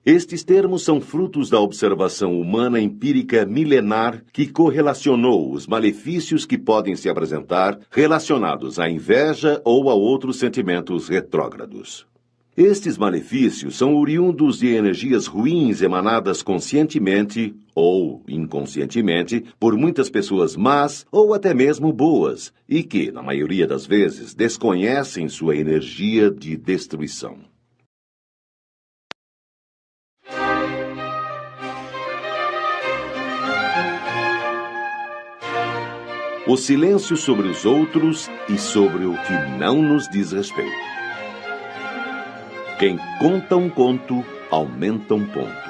Estes termos são frutos da observação humana empírica milenar que correlacionou os malefícios que podem se apresentar relacionados à inveja ou a outros sentimentos retrógrados. Estes malefícios são oriundos de energias ruins emanadas conscientemente ou inconscientemente por muitas pessoas más ou até mesmo boas e que, na maioria das vezes, desconhecem sua energia de destruição. O silêncio sobre os outros e sobre o que não nos diz respeito. Quem conta um conto, aumenta um ponto.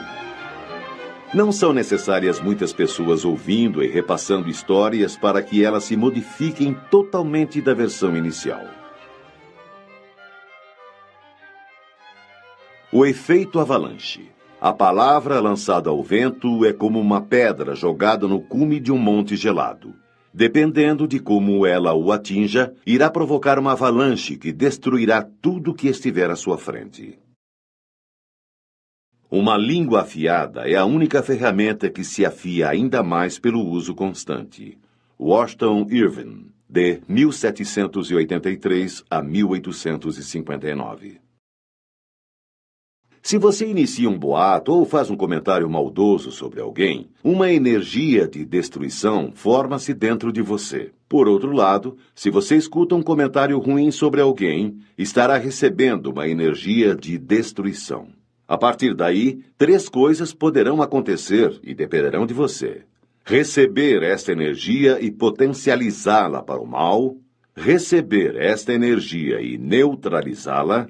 Não são necessárias muitas pessoas ouvindo e repassando histórias para que elas se modifiquem totalmente da versão inicial. O efeito avalanche. A palavra lançada ao vento é como uma pedra jogada no cume de um monte gelado. Dependendo de como ela o atinja, irá provocar uma avalanche que destruirá tudo que estiver à sua frente. Uma língua afiada é a única ferramenta que se afia ainda mais pelo uso constante. Washington Irving, de 1783 a 1859. Se você inicia um boato ou faz um comentário maldoso sobre alguém, uma energia de destruição forma-se dentro de você. Por outro lado, se você escuta um comentário ruim sobre alguém, estará recebendo uma energia de destruição. A partir daí, 3 coisas poderão acontecer e dependerão de você: receber esta energia e potencializá-la para o mal, receber esta energia e neutralizá-la,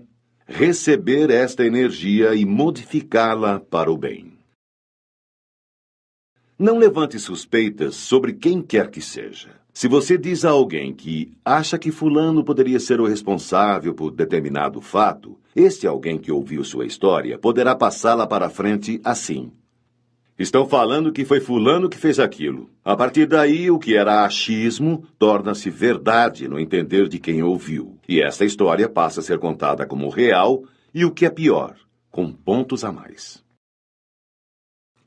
receber esta energia e modificá-la para o bem. Não levante suspeitas sobre quem quer que seja. Se você diz a alguém que acha que fulano poderia ser o responsável por determinado fato, este alguém que ouviu sua história poderá passá-la para frente assim. Estão falando que foi fulano que fez aquilo. A partir daí, o que era achismo torna-se verdade no entender de quem ouviu. E esta história passa a ser contada como real e, o que é pior, com pontos a mais.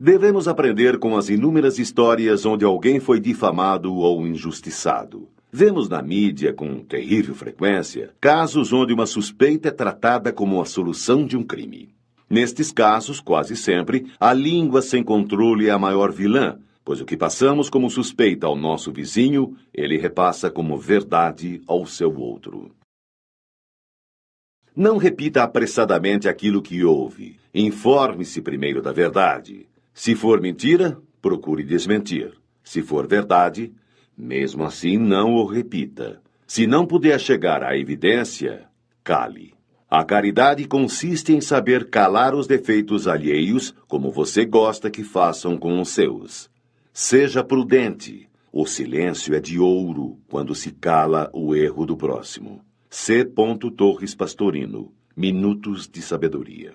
Devemos aprender com as inúmeras histórias onde alguém foi difamado ou injustiçado. Vemos na mídia, com terrível frequência, casos onde uma suspeita é tratada como a solução de um crime. Nestes casos, quase sempre, a língua sem controle é a maior vilã, pois o que passamos como suspeita ao nosso vizinho, ele repassa como verdade ao seu outro. Não repita apressadamente aquilo que ouve. Informe-se primeiro da verdade. Se for mentira, procure desmentir. Se for verdade, mesmo assim não o repita. Se não puder chegar à evidência, cale. A caridade consiste em saber calar os defeitos alheios, como você gosta que façam com os seus. Seja prudente. O silêncio é de ouro quando se cala o erro do próximo. C. Torres Pastorino. Minutos de Sabedoria.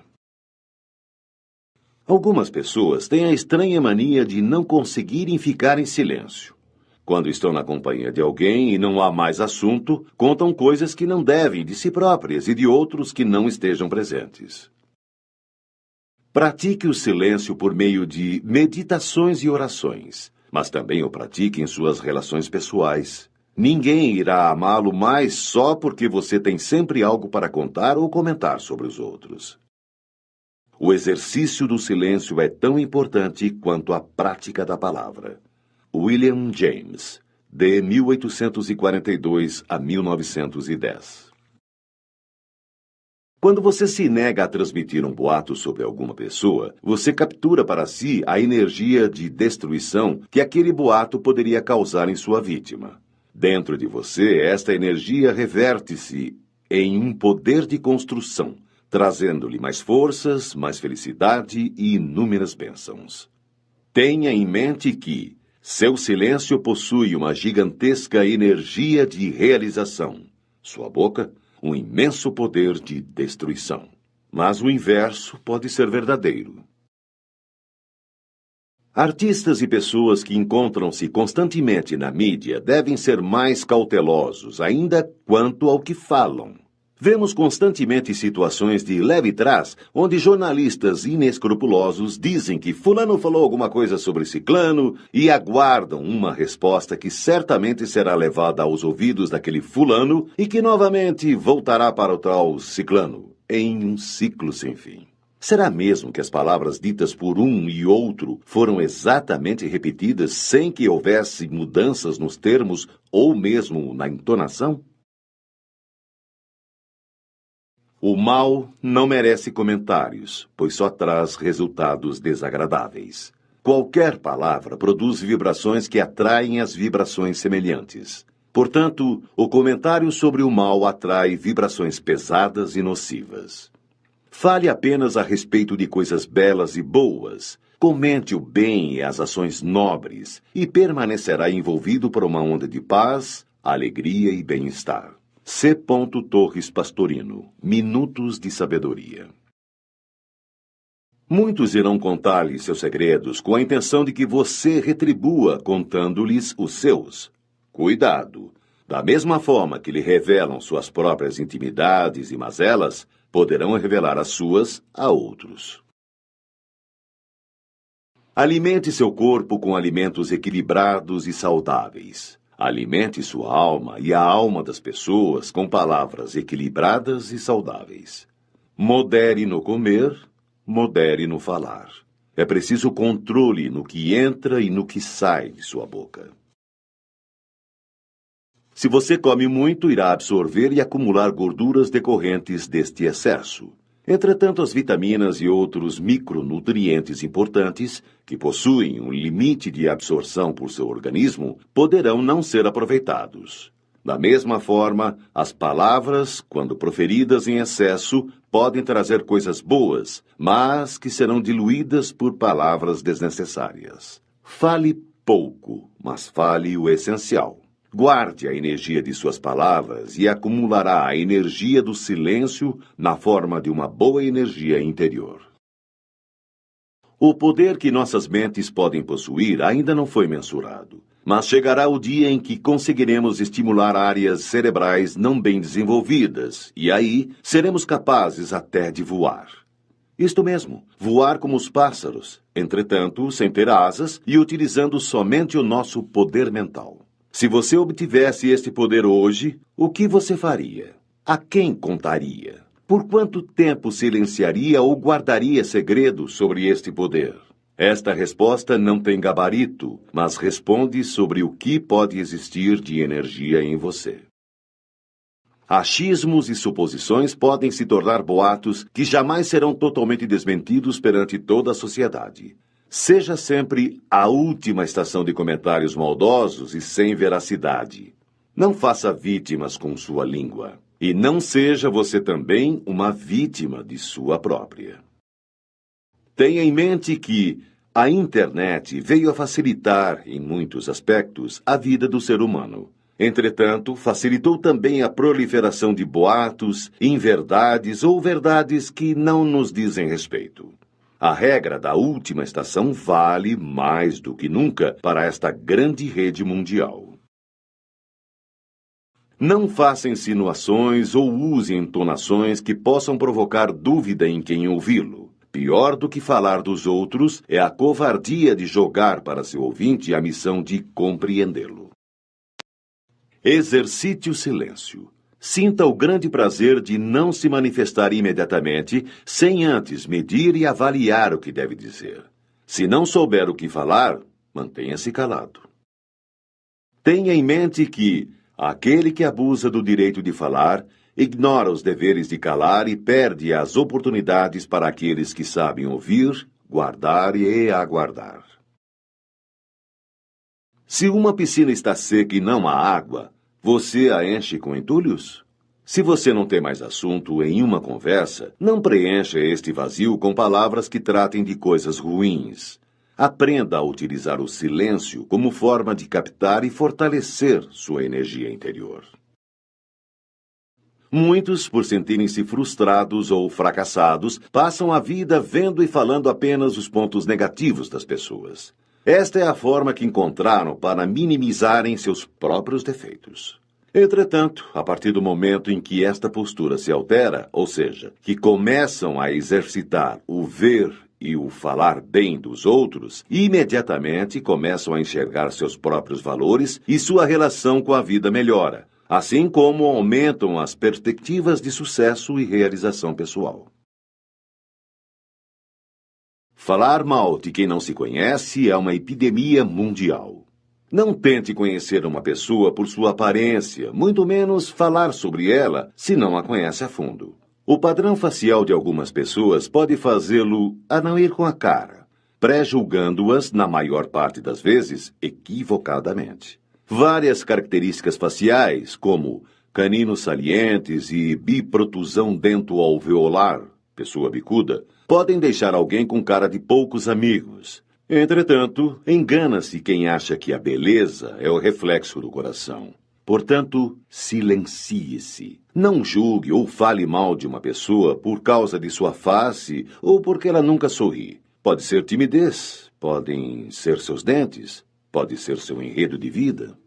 Algumas pessoas têm a estranha mania de não conseguirem ficar em silêncio. Quando estão na companhia de alguém e não há mais assunto, contam coisas que não devem de si próprias e de outros que não estejam presentes. Pratique o silêncio por meio de meditações e orações, mas também o pratique em suas relações pessoais. Ninguém irá amá-lo mais só porque você tem sempre algo para contar ou comentar sobre os outros. O exercício do silêncio é tão importante quanto a prática da palavra. William James, de 1842 a 1910. Quando você se nega a transmitir um boato sobre alguma pessoa, você captura para si a energia de destruição que aquele boato poderia causar em sua vítima. Dentro de você, esta energia reverte-se em um poder de construção, trazendo-lhe mais forças, mais felicidade e inúmeras bênçãos. Tenha em mente que seu silêncio possui uma gigantesca energia de realização. Sua boca, um imenso poder de destruição. Mas o inverso pode ser verdadeiro. Artistas e pessoas que encontram-se constantemente na mídia devem ser mais cautelosos ainda quanto ao que falam. Vemos constantemente situações de leve trás, onde jornalistas inescrupulosos dizem que fulano falou alguma coisa sobre ciclano e aguardam uma resposta que certamente será levada aos ouvidos daquele fulano e que novamente voltará para o tal ciclano, em um ciclo sem fim. Será mesmo que as palavras ditas por um e outro foram exatamente repetidas sem que houvesse mudanças nos termos ou mesmo na entonação? O mal não merece comentários, pois só traz resultados desagradáveis. Qualquer palavra produz vibrações que atraem as vibrações semelhantes. Portanto, o comentário sobre o mal atrai vibrações pesadas e nocivas. Fale apenas a respeito de coisas belas e boas. Comente o bem e as ações nobres e permanecerá envolvido por uma onda de paz, alegria e bem-estar. C. Torres Pastorino. Minutos de Sabedoria. Muitos irão contar-lhe seus segredos com a intenção de que você retribua contando-lhes os seus. Cuidado! Da mesma forma que lhe revelam suas próprias intimidades e mazelas, poderão revelar as suas a outros. Alimente seu corpo com alimentos equilibrados e saudáveis. Alimente sua alma e a alma das pessoas com palavras equilibradas e saudáveis. Modere no comer, modere no falar. É preciso controle no que entra e no que sai de sua boca. Se você come muito, irá absorver e acumular gorduras decorrentes deste excesso. Entretanto, as vitaminas e outros micronutrientes importantes, que possuem um limite de absorção por seu organismo, poderão não ser aproveitados. Da mesma forma, as palavras, quando proferidas em excesso, podem trazer coisas boas, mas que serão diluídas por palavras desnecessárias. Fale pouco, mas fale o essencial. Guarde a energia de suas palavras e acumulará a energia do silêncio na forma de uma boa energia interior. O poder que nossas mentes podem possuir ainda não foi mensurado, mas chegará o dia em que conseguiremos estimular áreas cerebrais não bem desenvolvidas, e aí seremos capazes até de voar. Isto mesmo, voar como os pássaros, entretanto, sem ter asas e utilizando somente o nosso poder mental. Se você obtivesse este poder hoje, o que você faria? A quem contaria? Por quanto tempo silenciaria ou guardaria segredo sobre este poder? Esta resposta não tem gabarito, mas responde sobre o que pode existir de energia em você. Achismos e suposições podem se tornar boatos que jamais serão totalmente desmentidos perante toda a sociedade. Seja sempre a última estação de comentários maldosos e sem veracidade. Não faça vítimas com sua língua. E não seja você também uma vítima de sua própria. Tenha em mente que a internet veio a facilitar, em muitos aspectos, a vida do ser humano. Entretanto, facilitou também a proliferação de boatos, inverdades ou verdades que não nos dizem respeito. A regra da última estação vale mais do que nunca para esta grande rede mundial. Não faça insinuações ou use entonações que possam provocar dúvida em quem ouvi-lo. Pior do que falar dos outros é a covardia de jogar para seu ouvinte a missão de compreendê-lo. Exercite o silêncio. Sinta o grande prazer de não se manifestar imediatamente, sem antes medir e avaliar o que deve dizer. Se não souber o que falar, mantenha-se calado. Tenha em mente que aquele que abusa do direito de falar, ignora os deveres de calar e perde as oportunidades para aqueles que sabem ouvir, guardar e aguardar. Se uma piscina está seca e não há água, você a enche com entulhos? Se você não tem mais assunto em uma conversa, não preencha este vazio com palavras que tratem de coisas ruins. Aprenda a utilizar o silêncio como forma de captar e fortalecer sua energia interior. Muitos, por sentirem-se frustrados ou fracassados, passam a vida vendo e falando apenas os pontos negativos das pessoas. Esta é a forma que encontraram para minimizarem seus próprios defeitos. Entretanto, a partir do momento em que esta postura se altera, ou seja, que começam a exercitar o ver e o falar bem dos outros, imediatamente começam a enxergar seus próprios valores e sua relação com a vida melhora, assim como aumentam as perspectivas de sucesso e realização pessoal. Falar mal de quem não se conhece é uma epidemia mundial. Não tente conhecer uma pessoa por sua aparência, muito menos falar sobre ela se não a conhece a fundo. O padrão facial de algumas pessoas pode fazê-lo a não ir com a cara, pré-julgando-as, na maior parte das vezes, equivocadamente. Várias características faciais, como caninos salientes e biprotusão dento-alveolar, pessoa bicuda, podem deixar alguém com cara de poucos amigos. Entretanto, engana-se quem acha que a beleza é o reflexo do coração. Portanto, silencie-se. Não julgue ou fale mal de uma pessoa por causa de sua face ou porque ela nunca sorri. Pode ser timidez, podem ser seus dentes, pode ser seu enredo de vida.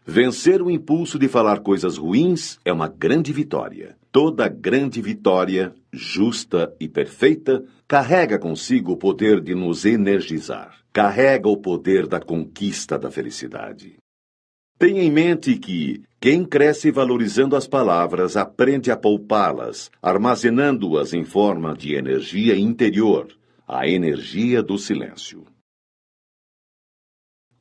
Vencer o impulso de falar coisas ruins é uma grande vitória. Toda grande vitória, justa e perfeita, carrega consigo o poder de nos energizar. Carrega o poder da conquista da felicidade. Tenha em mente que quem cresce valorizando as palavras aprende a poupá-las, armazenando-as em forma de energia interior, a energia do silêncio.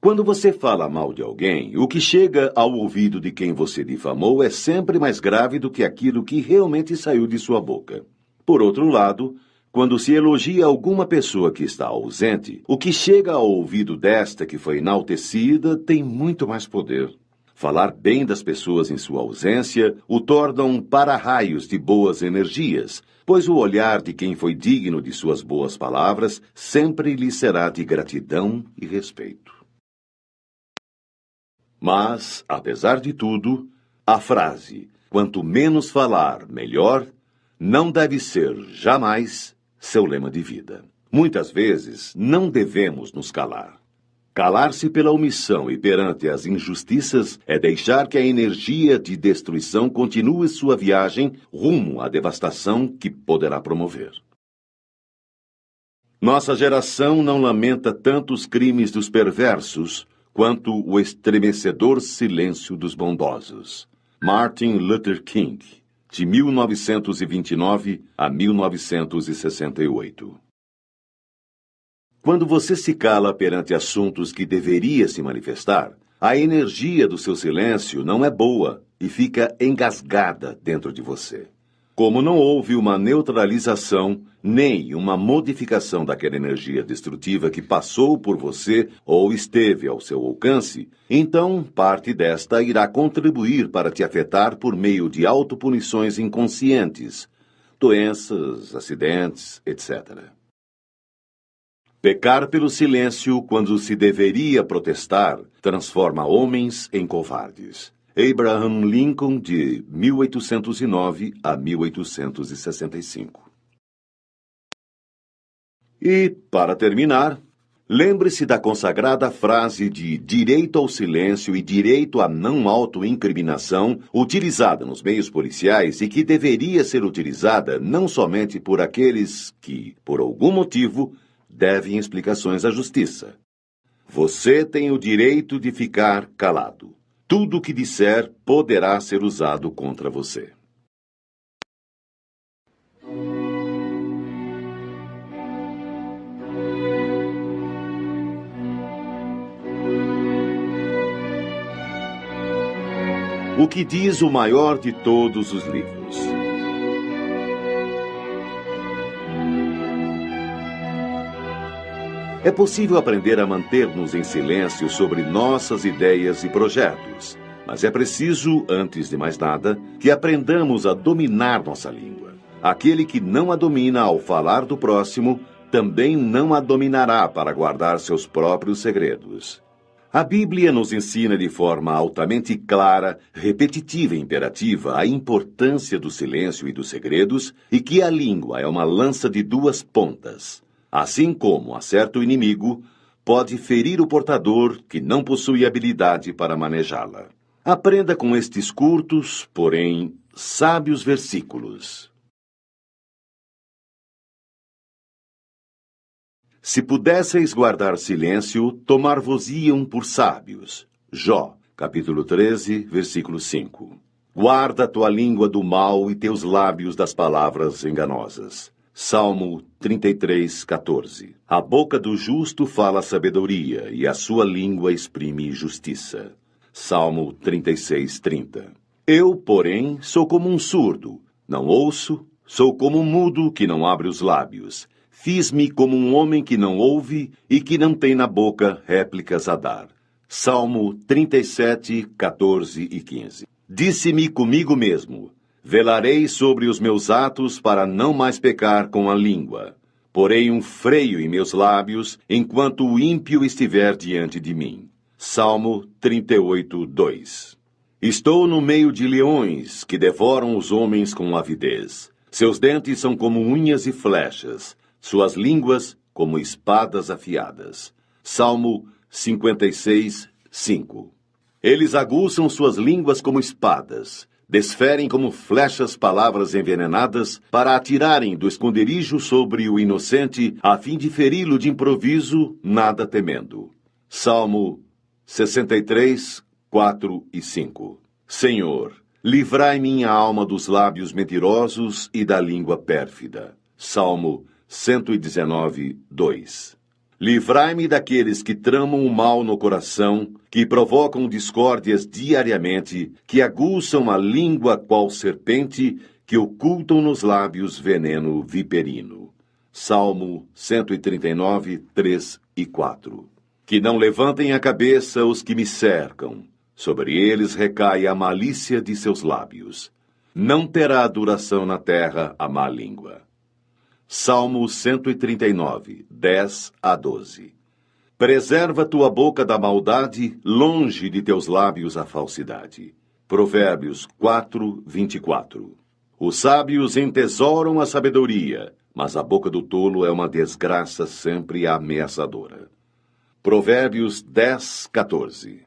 Quando você fala mal de alguém, o que chega ao ouvido de quem você difamou é sempre mais grave do que aquilo que realmente saiu de sua boca. Por outro lado, quando se elogia alguma pessoa que está ausente, o que chega ao ouvido desta que foi enaltecida tem muito mais poder. Falar bem das pessoas em sua ausência o torna um para-raios de boas energias, pois o olhar de quem foi digno de suas boas palavras sempre lhe será de gratidão e respeito. Mas, apesar de tudo, a frase "quanto menos falar, melhor" não deve ser, jamais, seu lema de vida. Muitas vezes, não devemos nos calar. Calar-se pela omissão e perante as injustiças é deixar que a energia de destruição continue sua viagem rumo à devastação que poderá promover. Nossa geração não lamenta tanto os crimes dos perversos quanto o estremecedor silêncio dos bondosos. Martin Luther King, de 1929 a 1968. Quando você se cala perante assuntos que deveria se manifestar, a energia do seu silêncio não é boa e fica engasgada dentro de você. Como não houve uma neutralização nem uma modificação daquela energia destrutiva que passou por você ou esteve ao seu alcance, então parte desta irá contribuir para te afetar por meio de autopunições inconscientes, doenças, acidentes, etc. Pecar pelo silêncio quando se deveria protestar transforma homens em covardes. Abraham Lincoln, de 1809 a 1865. E, para terminar, lembre-se da consagrada frase de direito ao silêncio e direito à não autoincriminação utilizada nos meios policiais e que deveria ser utilizada não somente por aqueles que, por algum motivo, devem explicações à justiça. Você tem o direito de ficar calado. Tudo o que disser poderá ser usado contra você. O que diz o maior de todos os livros? É possível aprender a manter-nos em silêncio sobre nossas ideias e projetos, mas é preciso, antes de mais nada, que aprendamos a dominar nossa língua. Aquele que não a domina ao falar do próximo, também não a dominará para guardar seus próprios segredos. A Bíblia nos ensina de forma altamente clara, repetitiva e imperativa a importância do silêncio e dos segredos e que a língua é uma lança de duas pontas. Assim como acerta o inimigo, pode ferir o portador que não possui habilidade para manejá-la. Aprenda com estes curtos, porém sábios versículos. Se pudesseis guardar silêncio, tomar-vos-iam por sábios. Jó, capítulo 13, versículo 5. Guarda tua língua do mal e teus lábios das palavras enganosas. Salmo 33, 14. A boca do justo fala sabedoria, e a sua língua exprime justiça. Salmo 36, 30. Eu, porém, sou como um surdo, não ouço, sou como um mudo que não abre os lábios. Fiz-me como um homem que não ouve e que não tem na boca réplicas a dar. Salmo 37, 14 e 15. Disse-me comigo mesmo: velarei sobre os meus atos para não mais pecar com a língua. Porei um freio em meus lábios enquanto o ímpio estiver diante de mim. Salmo 38, 2. Estou no meio de leões que devoram os homens com avidez. Seus dentes são como unhas e flechas, suas línguas como espadas afiadas. Salmo 56, 5. Eles aguçam suas línguas como espadas, desferem como flechas palavras envenenadas para atirarem do esconderijo sobre o inocente, a fim de feri-lo de improviso, nada temendo. Salmo 63, 4 e 5. Senhor, livrai minha alma dos lábios mentirosos e da língua pérfida. Salmo 119, 2. Livrai-me daqueles que tramam o mal no coração, que provocam discórdias diariamente, que aguçam a língua qual serpente, que ocultam nos lábios veneno viperino. Salmo 139, 3 e 4. Que não levantem a cabeça os que me cercam, sobre eles recai a malícia de seus lábios. Não terá duração na terra a má língua. Salmo 139, 10 a 12. Preserva tua boca da maldade, longe de teus lábios a falsidade. Provérbios 4, 24. Os sábios entesouram a sabedoria, mas a boca do tolo é uma desgraça sempre ameaçadora. Provérbios 10, 14.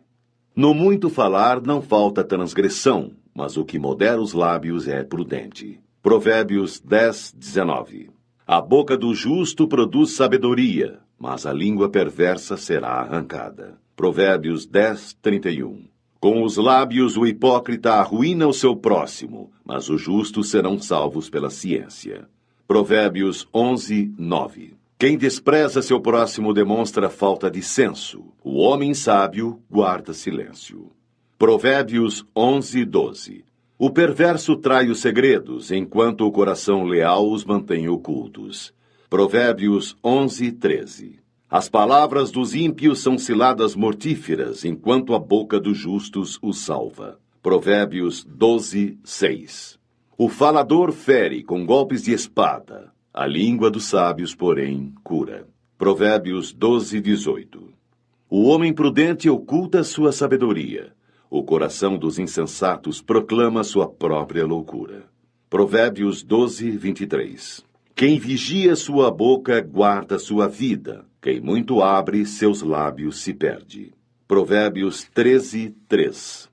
No muito falar não falta transgressão, mas o que modera os lábios é prudente. Provérbios 10, 19. A boca do justo produz sabedoria, mas a língua perversa será arrancada. Provérbios 10, 31. Com os lábios o hipócrita arruína o seu próximo, mas os justos serão salvos pela ciência. Provérbios 11, 9. Quem despreza seu próximo demonstra falta de senso. O homem sábio guarda silêncio. Provérbios 11, 12. O perverso trai os segredos, enquanto o coração leal os mantém ocultos. Provérbios 11, 13. As palavras dos ímpios são ciladas mortíferas, enquanto a boca dos justos os salva. Provérbios 12, 6. O falador fere com golpes de espada, a língua dos sábios, porém, cura. Provérbios 12, 18. O homem prudente oculta sua sabedoria. O coração dos insensatos proclama sua própria loucura. Provérbios 12, 23. Quem vigia sua boca guarda sua vida. Quem muito abre, seus lábios se perde. Provérbios 13, 3.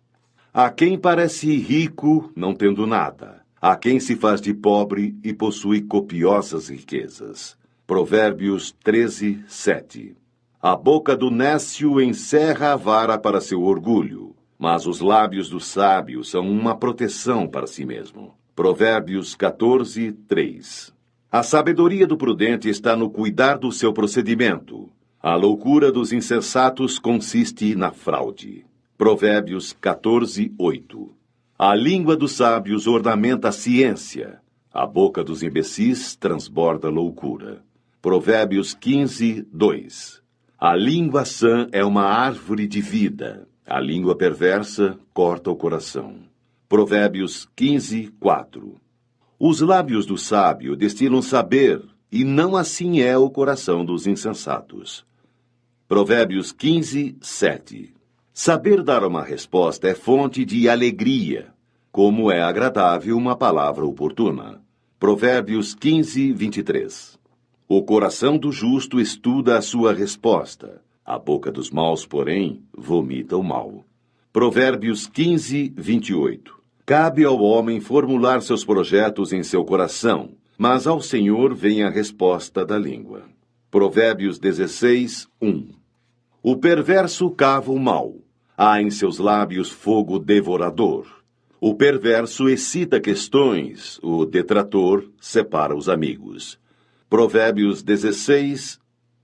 A quem parece rico, não tendo nada. A quem se faz de pobre e possui copiosas riquezas. Provérbios 13, 7. A boca do nécio encerra a vara para seu orgulho, mas os lábios do sábio são uma proteção para si mesmo. Provérbios 14, 3. A sabedoria do prudente está no cuidar do seu procedimento. A loucura dos insensatos consiste na fraude. Provérbios 14, 8. A língua dos sábios ornamenta a ciência. A boca dos imbecis transborda loucura. Provérbios 15, 2. A língua sã é uma árvore de vida. A língua perversa corta o coração. Provérbios 15, 4. Os lábios do sábio destilam saber, e não assim é o coração dos insensatos. Provérbios 15, 7. Saber dar uma resposta é fonte de alegria, como é agradável uma palavra oportuna. Provérbios 15, 23. O coração do justo estuda a sua resposta. A boca dos maus, porém, vomita o mal. Provérbios 15, 28. Cabe ao homem formular seus projetos em seu coração, mas ao Senhor vem a resposta da língua. Provérbios 16, 1. O perverso cava o mal. Há em seus lábios fogo devorador. O perverso excita questões, o detrator separa os amigos. Provérbios 16,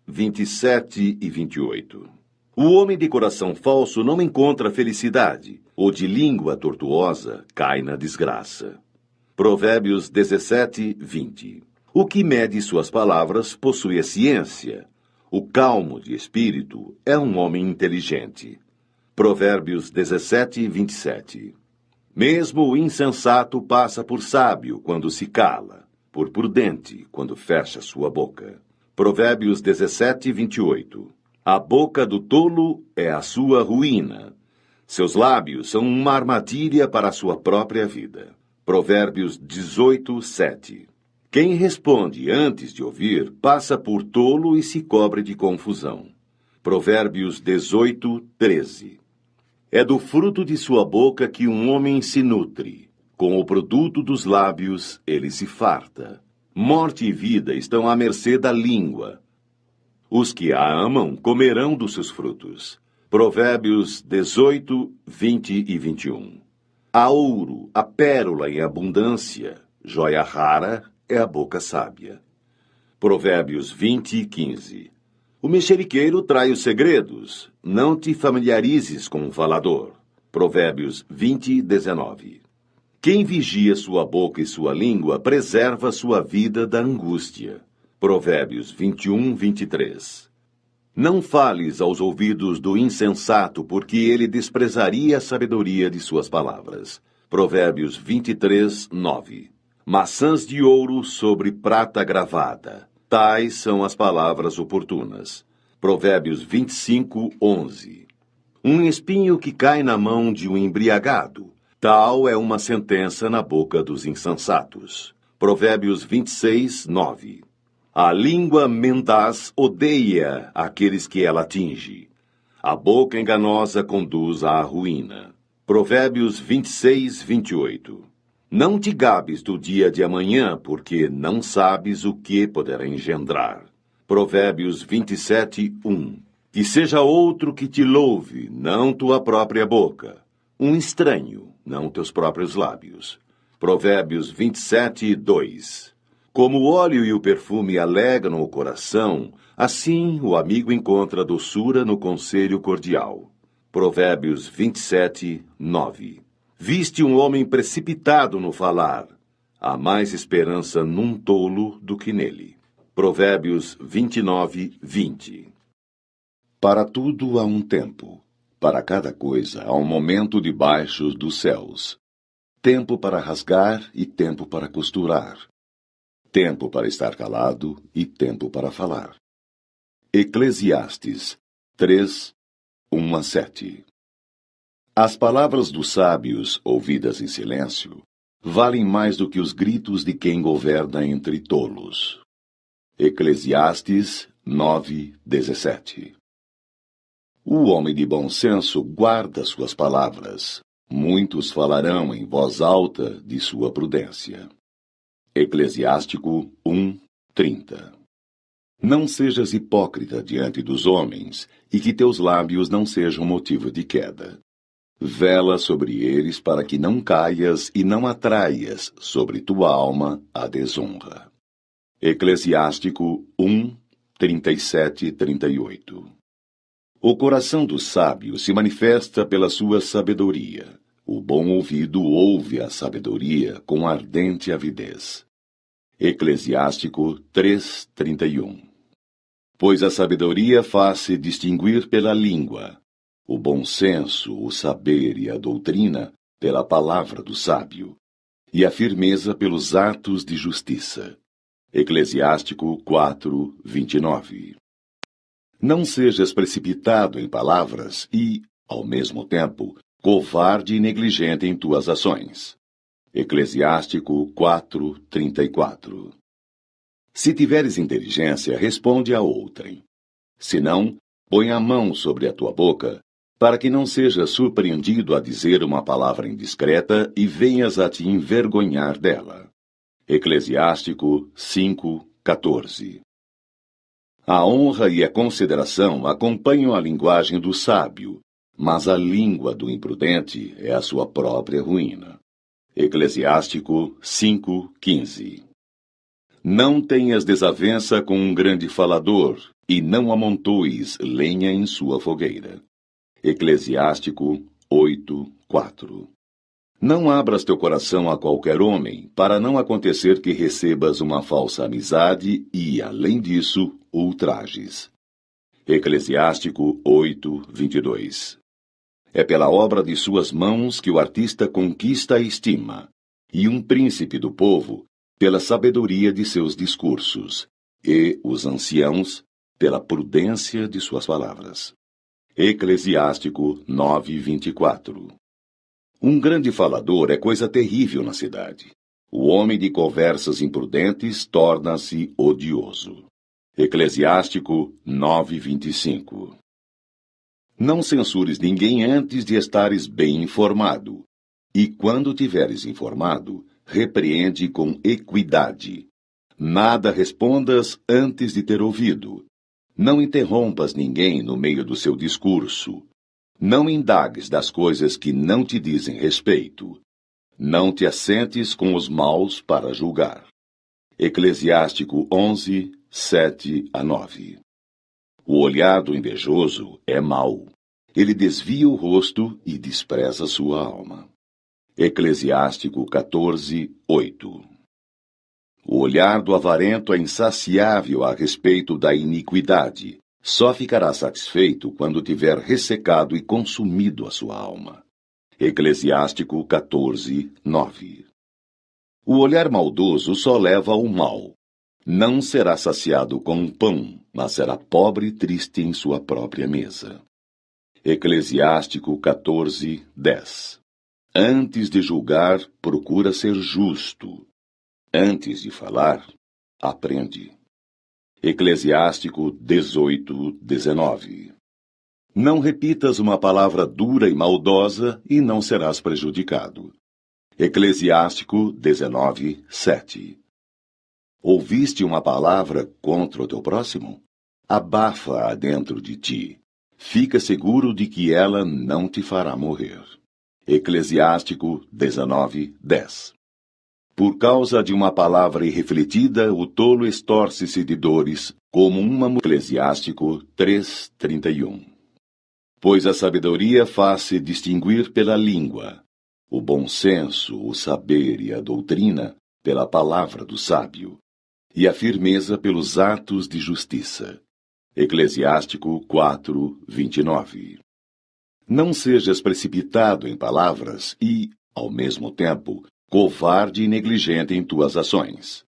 27 e 28. O homem de coração falso não encontra felicidade. O de língua tortuosa cai na desgraça. Provérbios 17, 20. O que mede suas palavras possui a ciência. O calmo de espírito é um homem inteligente. Provérbios 17, 27. Mesmo o insensato passa por sábio quando se cala, por prudente quando fecha sua boca. Provérbios 17, 28. A boca do tolo é a sua ruína. Seus lábios são uma armadilha para a sua própria vida. Provérbios 18, 7. Quem responde antes de ouvir passa por tolo e se cobre de confusão. Provérbios 18, 13. É do fruto de sua boca que um homem se nutre. Com o produto dos lábios ele se farta. Morte e vida estão à mercê da língua. Os que a amam comerão dos seus frutos. Provérbios 18, 20 e 21. Há ouro, a pérola em abundância. Joia rara é a boca sábia. Provérbios 20, 15. O mexeriqueiro trai os segredos. Não te familiarizes com o falador. Provérbios 20, 19. Quem vigia sua boca e sua língua preserva sua vida da angústia. Provérbios 21, 23. Não fales aos ouvidos do insensato, porque ele desprezaria a sabedoria de suas palavras. Provérbios 23, 9. Maçãs de ouro sobre prata gravada. Tais são as palavras oportunas. Provérbios 25:11. Um espinho que cai na mão de um embriagado, tal é uma sentença na boca dos insensatos. Provérbios 26:9. A língua mendaz odeia aqueles que ela atinge. A boca enganosa conduz à ruína. Provérbios 26:28. Não te gabes do dia de amanhã, porque não sabes o que poderá engendrar. Provérbios 27:1. Que seja outro que te louve, não tua própria boca. Um estranho, não teus próprios lábios. Provérbios 27:2. Como o óleo e o perfume alegram o coração, assim o amigo encontra doçura no conselho cordial. Provérbios 27:9. Viste um homem precipitado no falar. Há mais esperança num tolo do que nele. Provérbios 29:20. Para tudo há um tempo. Para cada coisa há um momento debaixo dos céus. Tempo para rasgar e tempo para costurar. Tempo para estar calado e tempo para falar. Eclesiastes 3:1-7. As palavras dos sábios, ouvidas em silêncio, valem mais do que os gritos de quem governa entre tolos. Eclesiastes 9:17. O homem de bom senso guarda suas palavras. Muitos falarão em voz alta de sua prudência. Eclesiástico 1:30. Não sejas hipócrita diante dos homens, e que teus lábios não sejam motivo de queda. Vela sobre eles para que não caias e não atraias sobre tua alma a desonra. Eclesiástico 1:37-38. O coração do sábio se manifesta pela sua sabedoria. O bom ouvido ouve a sabedoria com ardente avidez. Eclesiástico 3:31. Pois a sabedoria faz-se distinguir pela língua, o bom senso, o saber e a doutrina pela palavra do sábio, e a firmeza pelos atos de justiça. Eclesiástico 4:29. Não sejas precipitado em palavras e, ao mesmo tempo, covarde e negligente em tuas ações. Eclesiástico 4:34. Se tiveres inteligência, responde a outrem. Se não, põe a mão sobre a tua boca, para que não sejas surpreendido a dizer uma palavra indiscreta e venhas a te envergonhar dela. Eclesiástico 5:14. A honra e a consideração acompanham a linguagem do sábio, mas a língua do imprudente é a sua própria ruína. Eclesiástico 5:15. Não tenhas desavença com um grande falador, e não amontoes lenha em sua fogueira. Eclesiástico 8:4. Não abras teu coração a qualquer homem, para não acontecer que recebas uma falsa amizade e, além disso, ultrajes. Eclesiástico 8:22. É pela obra de suas mãos que o artista conquista a estima, e um príncipe do povo pela sabedoria de seus discursos, e os anciãos pela prudência de suas palavras. Eclesiástico 9:24. Um grande falador é coisa terrível na cidade. O homem de conversas imprudentes torna-se odioso. Eclesiástico 9:25. Não censures ninguém antes de estares bem informado. E quando tiveres informado, repreende com equidade. Nada respondas antes de ter ouvido. Não interrompas ninguém no meio do seu discurso. Não indagues das coisas que não te dizem respeito. Não te assentes com os maus para julgar. Eclesiástico 11:7-9. O olhar do invejoso é mau. Ele desvia o rosto e despreza sua alma. Eclesiástico 14:8. O olhar do avarento é insaciável a respeito da iniquidade. Só ficará satisfeito quando tiver ressecado e consumido a sua alma. Eclesiástico 14:9. O olhar maldoso só leva ao mal. não será saciado com pão, mas será pobre e triste em sua própria mesa. Eclesiástico 14:10. Antes de julgar, procura ser justo. Antes de falar, aprende. Eclesiástico 18:19. Não repitas uma palavra dura e maldosa e não serás prejudicado. Eclesiástico 19:7. Ouviste uma palavra contra o teu próximo? Abafa-a dentro de ti. Fica seguro de que ela não te fará morrer. Eclesiástico 19:10. Por causa de uma palavra irrefletida, o tolo estorce-se de dores, como uma mulher. Eclesiástico 3:31. Pois a sabedoria faz-se distinguir pela língua, o bom senso, o saber e a doutrina pela palavra do sábio, e a firmeza pelos atos de justiça. Eclesiástico 4:29. Não sejas precipitado em palavras e, ao mesmo tempo, covarde e negligente em tuas ações.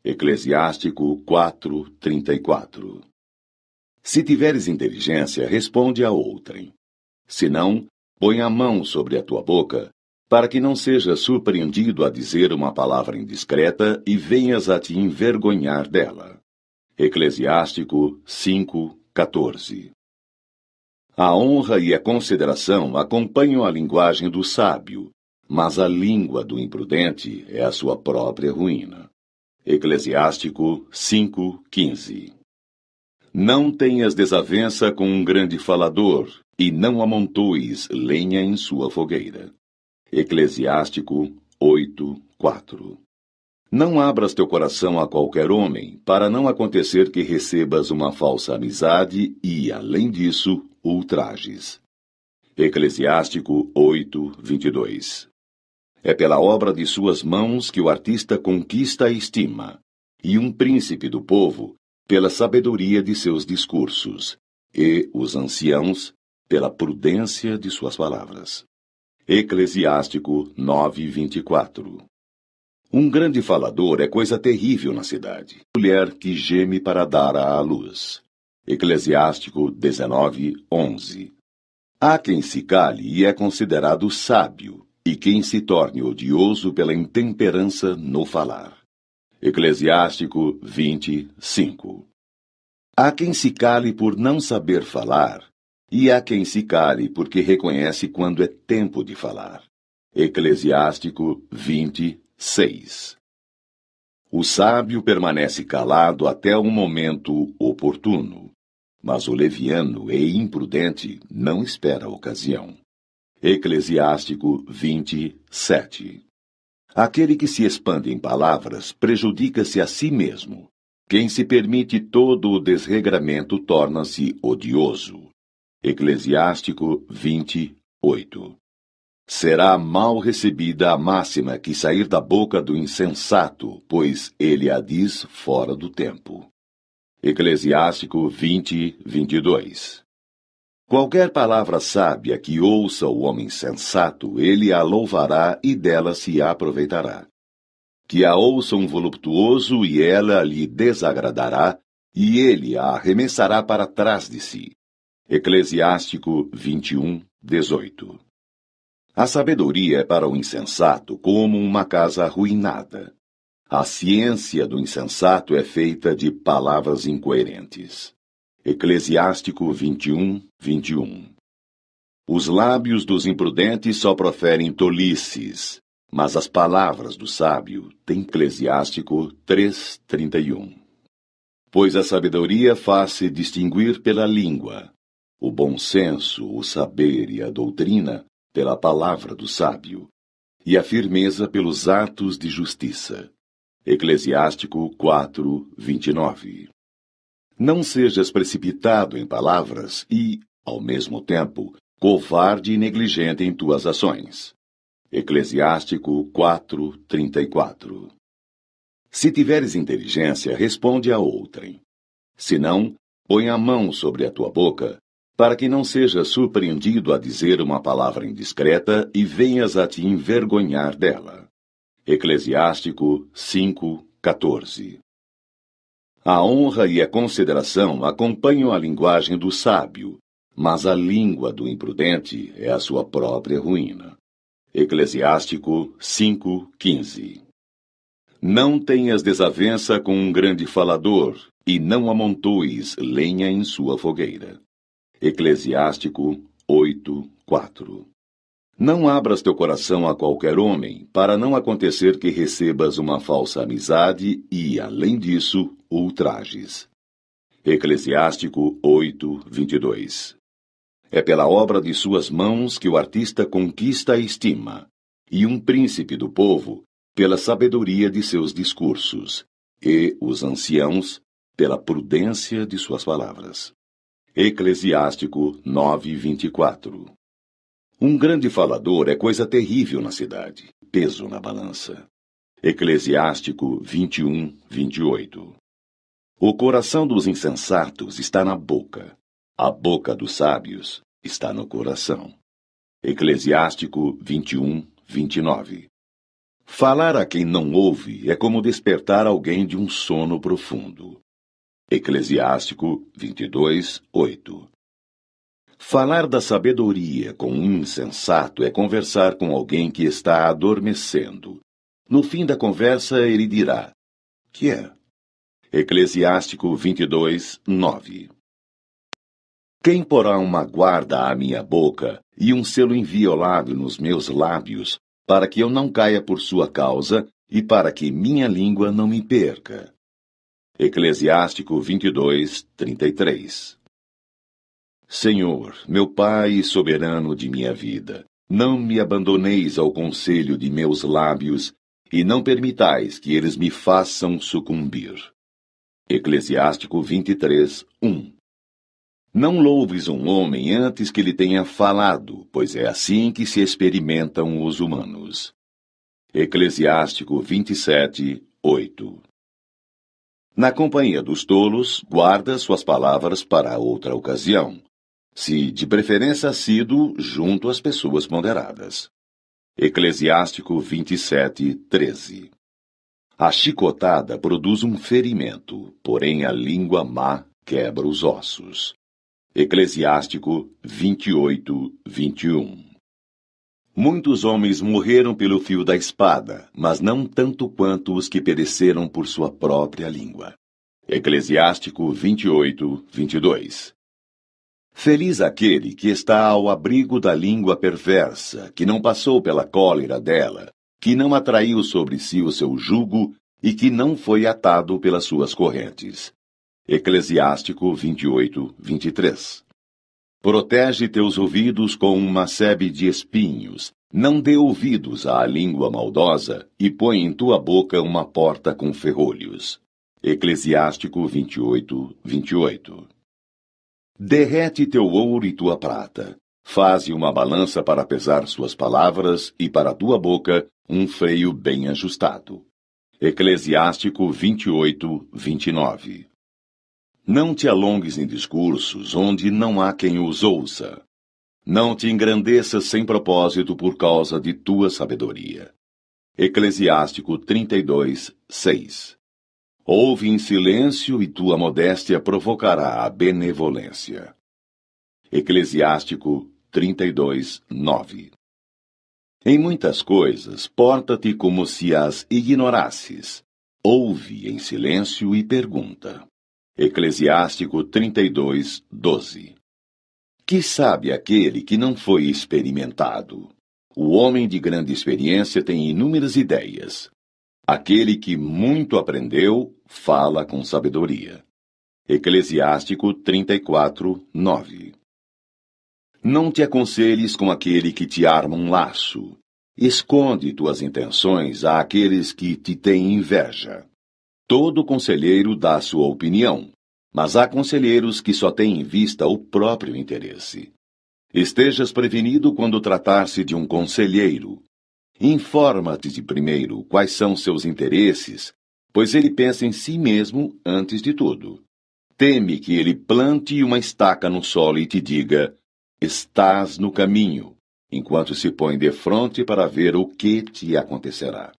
Eclesiástico 4:34. Se tiveres inteligência, responde a outrem. Se não, põe a mão sobre a tua boca, para que não sejas surpreendido a dizer uma palavra indiscreta e venhas a te envergonhar dela. Eclesiástico 5:14. A honra e a consideração acompanham a linguagem do sábio, mas a língua do imprudente é a sua própria ruína. Eclesiástico 5:15. Não tenhas desavença com um grande falador, e não amontoes lenha em sua fogueira. Eclesiástico 8:4. Não abras teu coração a qualquer homem, para não acontecer que recebas uma falsa amizade e, além disso, ultrajes. Eclesiástico 8:22. É pela obra de suas mãos que o artista conquista a estima, e um príncipe do povo pela sabedoria de seus discursos, e os anciãos pela prudência de suas palavras. Eclesiástico 9:24. Um grande falador é coisa terrível na cidade, mulher que geme para dar à luz. Eclesiástico 19:11. Há quem se cale e é considerado sábio, e quem se torne odioso pela intemperança no falar. Eclesiástico 20:5. Há quem se cale por não saber falar, e há quem se cale porque reconhece quando é tempo de falar. Eclesiástico 20:6. O sábio permanece calado até o momento oportuno, mas o leviano e imprudente não espera a ocasião. Eclesiástico 20:7. Aquele que se expande em palavras prejudica-se a si mesmo. Quem se permite todo o desregramento torna-se odioso. Eclesiástico 20:8. Será mal recebida a máxima que sair da boca do insensato, pois ele a diz fora do tempo. Eclesiástico 20:22. Qualquer palavra sábia que ouça o homem sensato, ele a louvará e dela se aproveitará. Que a ouça um voluptuoso e ela lhe desagradará, e ele a arremessará para trás de si. Eclesiástico 21:18. A sabedoria é para o insensato como uma casa arruinada. A ciência do insensato é feita de palavras incoerentes. Eclesiástico 21:21. Os lábios dos imprudentes só proferem tolices, mas as palavras do sábio têm. Eclesiástico 3:31. Pois a sabedoria faz-se distinguir pela língua, o bom senso, o saber e a doutrina pela palavra do sábio, e a firmeza pelos atos de justiça. Eclesiástico 4:29. Não sejas precipitado em palavras e, ao mesmo tempo, covarde e negligente em tuas ações. Eclesiástico 4:34. Se tiveres inteligência, responde a outrem. Se não, põe a mão sobre a tua boca, para que não sejas surpreendido a dizer uma palavra indiscreta e venhas a te envergonhar dela. Eclesiástico 5:14. A honra e a consideração acompanham a linguagem do sábio, mas a língua do imprudente é a sua própria ruína. Eclesiástico 5:15. Não tenhas desavença com um grande falador, e não amontoes lenha em sua fogueira. Eclesiástico 8:4. Não abras teu coração a qualquer homem, para não acontecer que recebas uma falsa amizade e, além disso, ultrajes. Eclesiástico 8:22. É pela obra de suas mãos que o artista conquista a estima, e um príncipe do povo pela sabedoria de seus discursos, e os anciãos pela prudência de suas palavras. Eclesiástico 9:24. Um grande falador é coisa terrível na cidade, peso na balança. Eclesiástico 21:28. O coração dos insensatos está na boca, a boca dos sábios está no coração. Eclesiástico 21:29. Falar a quem não ouve é como despertar alguém de um sono profundo. Eclesiástico 22:8. Falar da sabedoria com um insensato é conversar com alguém que está adormecendo. No fim da conversa, ele dirá: "Que é?" Eclesiástico 22:9. Quem porá uma guarda à minha boca e um selo inviolável nos meus lábios, para que eu não caia por sua causa e para que minha língua não me perca? Eclesiástico 22:33. Senhor, meu Pai e soberano de minha vida, não me abandoneis ao conselho de meus lábios e não permitais que eles me façam sucumbir. Eclesiástico 23:1. Não louves um homem antes que lhe tenha falado, pois é assim que se experimentam os humanos. Eclesiástico 27:8. Na companhia dos tolos, guarda suas palavras para outra ocasião, se de preferência assíduo junto às pessoas ponderadas. Eclesiástico 27:13. A chicotada produz um ferimento, porém a língua má quebra os ossos. Eclesiástico 28:21. Muitos homens morreram pelo fio da espada, mas não tanto quanto os que pereceram por sua própria língua. Eclesiástico 28:22. Feliz aquele que está ao abrigo da língua perversa, que não passou pela cólera dela, que não atraiu sobre si o seu jugo e que não foi atado pelas suas correntes. Eclesiástico 28:23. Protege teus ouvidos com uma sebe de espinhos, não dê ouvidos à língua maldosa e põe em tua boca uma porta com ferrolhos. Eclesiástico 28:28. Derrete teu ouro e tua prata. Faze uma balança para pesar suas palavras e para tua boca um freio bem ajustado. Eclesiástico 28:29. Não te alongues em discursos onde não há quem os ouça. Não te engrandeças sem propósito por causa de tua sabedoria. Eclesiástico 32:6. Ouve em silêncio e tua modéstia provocará a benevolência. Eclesiástico 32:9. Em muitas coisas, porta-te como se as ignorasses. Ouve em silêncio e pergunta. Eclesiástico 32:12. Que sabe aquele que não foi experimentado? O homem de grande experiência tem inúmeras ideias. Aquele que muito aprendeu, fala com sabedoria. Eclesiástico 34:9. Não te aconselhes com aquele que te arma um laço. Esconde tuas intenções àqueles que te têm inveja. Todo conselheiro dá sua opinião, mas há conselheiros que só têm em vista o próprio interesse. Estejas prevenido quando tratar-se de um conselheiro. Informa-te de primeiro quais são seus interesses, pois ele pensa em si mesmo antes de tudo. Teme que ele plante uma estaca no solo e te diga: estás no caminho, enquanto se põe defronte para ver o que te acontecerá.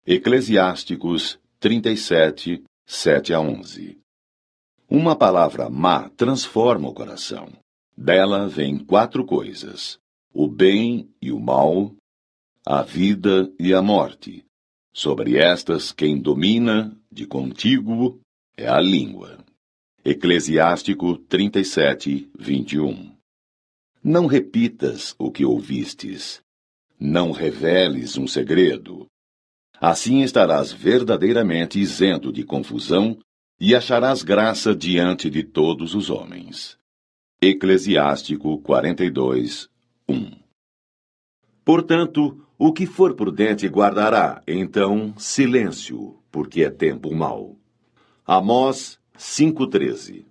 Eclesiásticos 37, 7-11. Uma palavra má transforma o coração. Dela vêm 4 coisas: o bem e o mal, a vida e a morte. Sobre estas, quem domina, de contíguo, é a língua. Eclesiástico 37:21. Não repitas o que ouvistes. Não reveles um segredo. Assim estarás verdadeiramente isento de confusão e acharás graça diante de todos os homens. Eclesiástico 42:1. Portanto, o que for prudente guardará, então, silêncio, porque é tempo mau. Amós 5:13.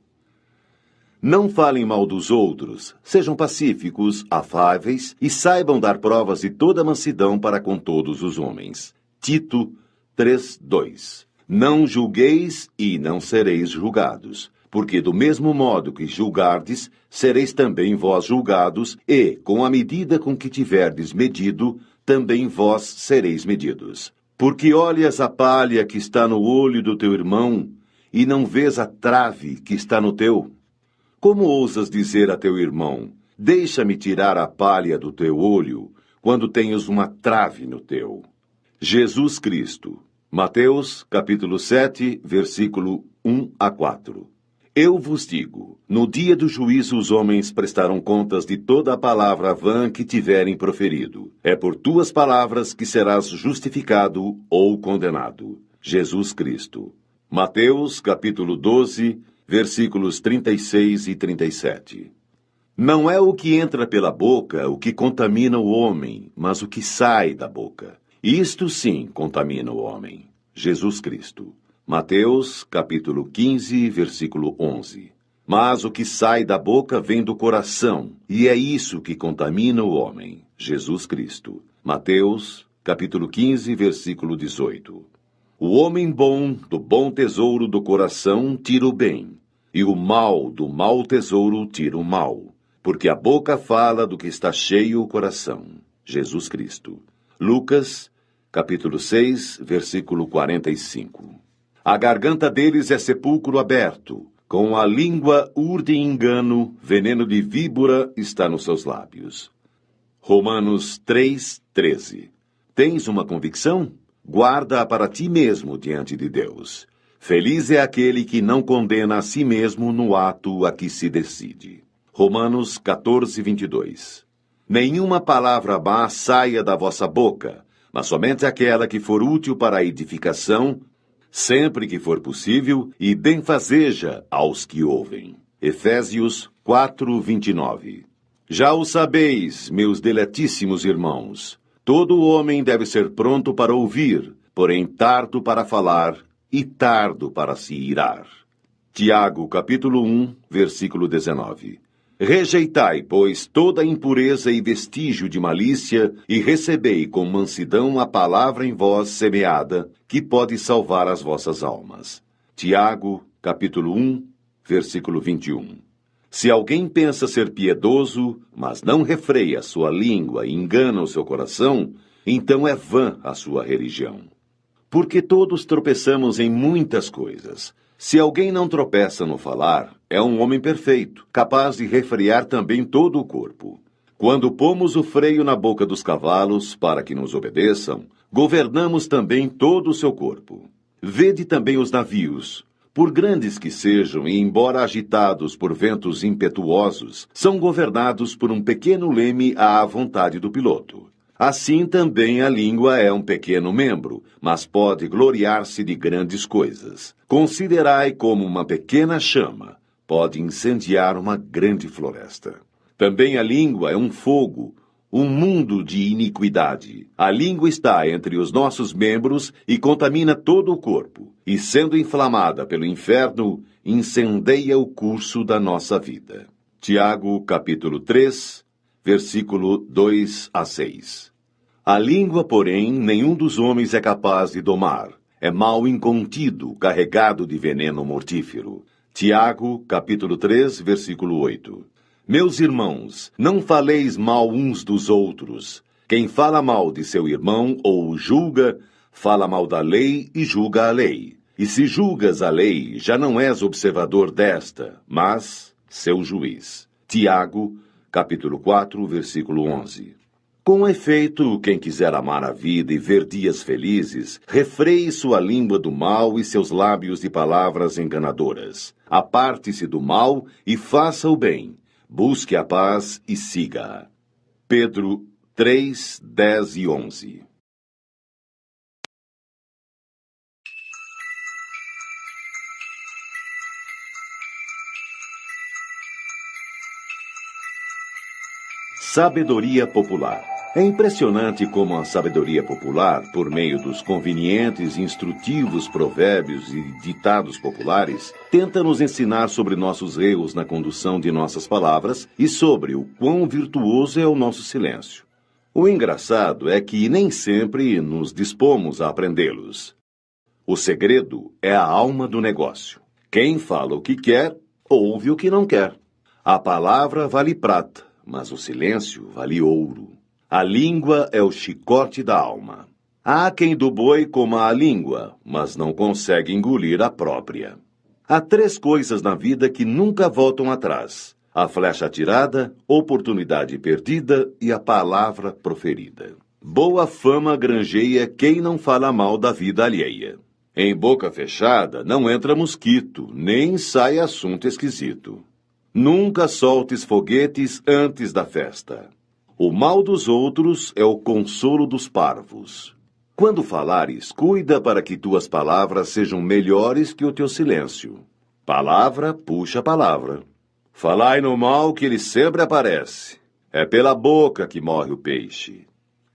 Não falem mal dos outros, sejam pacíficos, afáveis e saibam dar provas de toda mansidão para com todos os homens. Tito 3:2. Não julgueis e não sereis julgados, porque do mesmo modo que julgardes, sereis também vós julgados, e, com a medida com que tiverdes medido, também vós sereis medidos. Porque olhas a palha que está no olho do teu irmão, e não vês a trave que está no teu? Como ousas dizer a teu irmão, deixa-me tirar a palha do teu olho, quando tens uma trave no teu? Jesus Cristo. Mateus, capítulo 7, versículo 1-4. Eu vos digo, no dia do juízo os homens prestarão contas de toda a palavra vã que tiverem proferido. É por tuas palavras que serás justificado ou condenado. Jesus Cristo. Mateus, capítulo 12, versículos 36 e 37. Não é o que entra pela boca o que contamina o homem, mas o que sai da boca. Isto sim contamina o homem. Jesus Cristo. Mateus, capítulo 15, versículo 11. Mas o que sai da boca vem do coração, e é isso que contamina o homem. Jesus Cristo. Mateus, capítulo 15, versículo 18. O homem bom, do bom tesouro do coração, tira o bem, e o mal, do mau tesouro, tira o mal. Porque a boca fala do que está cheio o coração. Jesus Cristo. Lucas, capítulo 6, versículo 45. A garganta deles é sepulcro aberto, com a língua urdem engano, veneno de víbora está nos seus lábios. Romanos 3:13. Tens uma convicção? Guarda-a para ti mesmo diante de Deus. Feliz é aquele que não condena a si mesmo no ato a que se decide. Romanos 14:22. Nenhuma palavra má saia da vossa boca, mas somente aquela que for útil para a edificação, sempre que for possível, e benfazeja aos que ouvem. Efésios 4:29. Já o sabeis, meus deletíssimos irmãos, todo homem deve ser pronto para ouvir, porém tardo para falar e tardo para se irar. Tiago, capítulo 1, versículo 19. Rejeitai, pois, toda impureza e vestígio de malícia, e recebei com mansidão a palavra em vós semeada, que pode salvar as vossas almas. Tiago, capítulo 1, versículo 21. Se alguém pensa ser piedoso, mas não refreia sua língua e engana o seu coração, então é vã a sua religião. Porque todos tropeçamos em muitas coisas. Se alguém não tropeça no falar, é um homem perfeito, capaz de refrear também todo o corpo. Quando pomos o freio na boca dos cavalos para que nos obedeçam, governamos também todo o seu corpo. Vede também os navios. Por grandes que sejam e embora agitados por ventos impetuosos, são governados por um pequeno leme à vontade do piloto. Assim também a língua é um pequeno membro, mas pode gloriar-se de grandes coisas. Considerai como uma pequena chama, pode incendiar uma grande floresta. Também a língua é um fogo, um mundo de iniquidade. A língua está entre os nossos membros e contamina todo o corpo, e sendo inflamada pelo inferno, incendeia o curso da nossa vida. Tiago, capítulo 3, versículo 2-6. A língua, porém, nenhum dos homens é capaz de domar. É mal incontido, carregado de veneno mortífero. Tiago, capítulo 3, versículo 8. Meus irmãos, não faleis mal uns dos outros. Quem fala mal de seu irmão ou o julga, fala mal da lei e julga a lei. E se julgas a lei, já não és observador desta, mas seu juiz. Tiago, capítulo 4, versículo 11. Com efeito, quem quiser amar a vida e ver dias felizes, refreie sua língua do mal e seus lábios de palavras enganadoras. Aparte-se do mal e faça o bem. Busque a paz e siga-a. Pedro 3, 10 e 11. Sabedoria popular. É impressionante como a sabedoria popular, por meio dos convenientes e instrutivos provérbios e ditados populares, tenta nos ensinar sobre nossos erros na condução de nossas palavras e sobre o quão virtuoso é o nosso silêncio. O engraçado é que nem sempre nos dispomos a aprendê-los. O segredo é a alma do negócio. Quem fala o que quer, ouve o que não quer. A palavra vale prata, mas o silêncio vale ouro. A língua é o chicote da alma. Há quem do boi coma a língua, mas não consegue engolir a própria. Há 3 coisas na vida que nunca voltam atrás: a flecha atirada, oportunidade perdida e a palavra proferida. Boa fama granjeia quem não fala mal da vida alheia. Em boca fechada não entra mosquito, nem sai assunto esquisito. Nunca soltes foguetes antes da festa. O mal dos outros é o consolo dos parvos. Quando falares, cuida para que tuas palavras sejam melhores que o teu silêncio. Palavra puxa palavra. Falai no mal que ele sempre aparece. É pela boca que morre o peixe.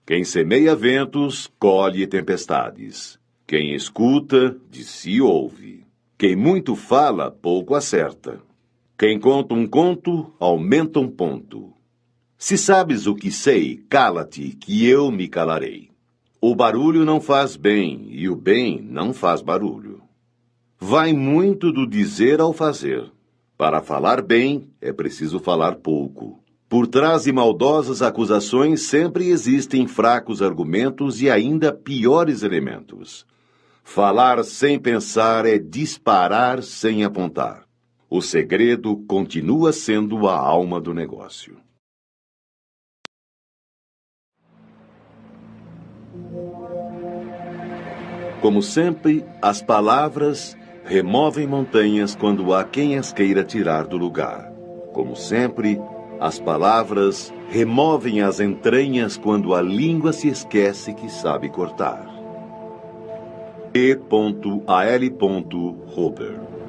Quem semeia ventos, colhe tempestades. Quem escuta, de si ouve. Quem muito fala, pouco acerta. Quem conta um conto, aumenta um ponto. Se sabes o que sei, cala-te, que eu me calarei. O barulho não faz bem, e o bem não faz barulho. Vai muito do dizer ao fazer. Para falar bem, é preciso falar pouco. Por trás de maldosas acusações sempre existem fracos argumentos e ainda piores elementos. Falar sem pensar é disparar sem apontar. O segredo continua sendo a alma do negócio. Como sempre, as palavras removem montanhas quando há quem as queira tirar do lugar. Como sempre, as palavras removem as entranhas quando a língua se esquece que sabe cortar. E.A.L. Robert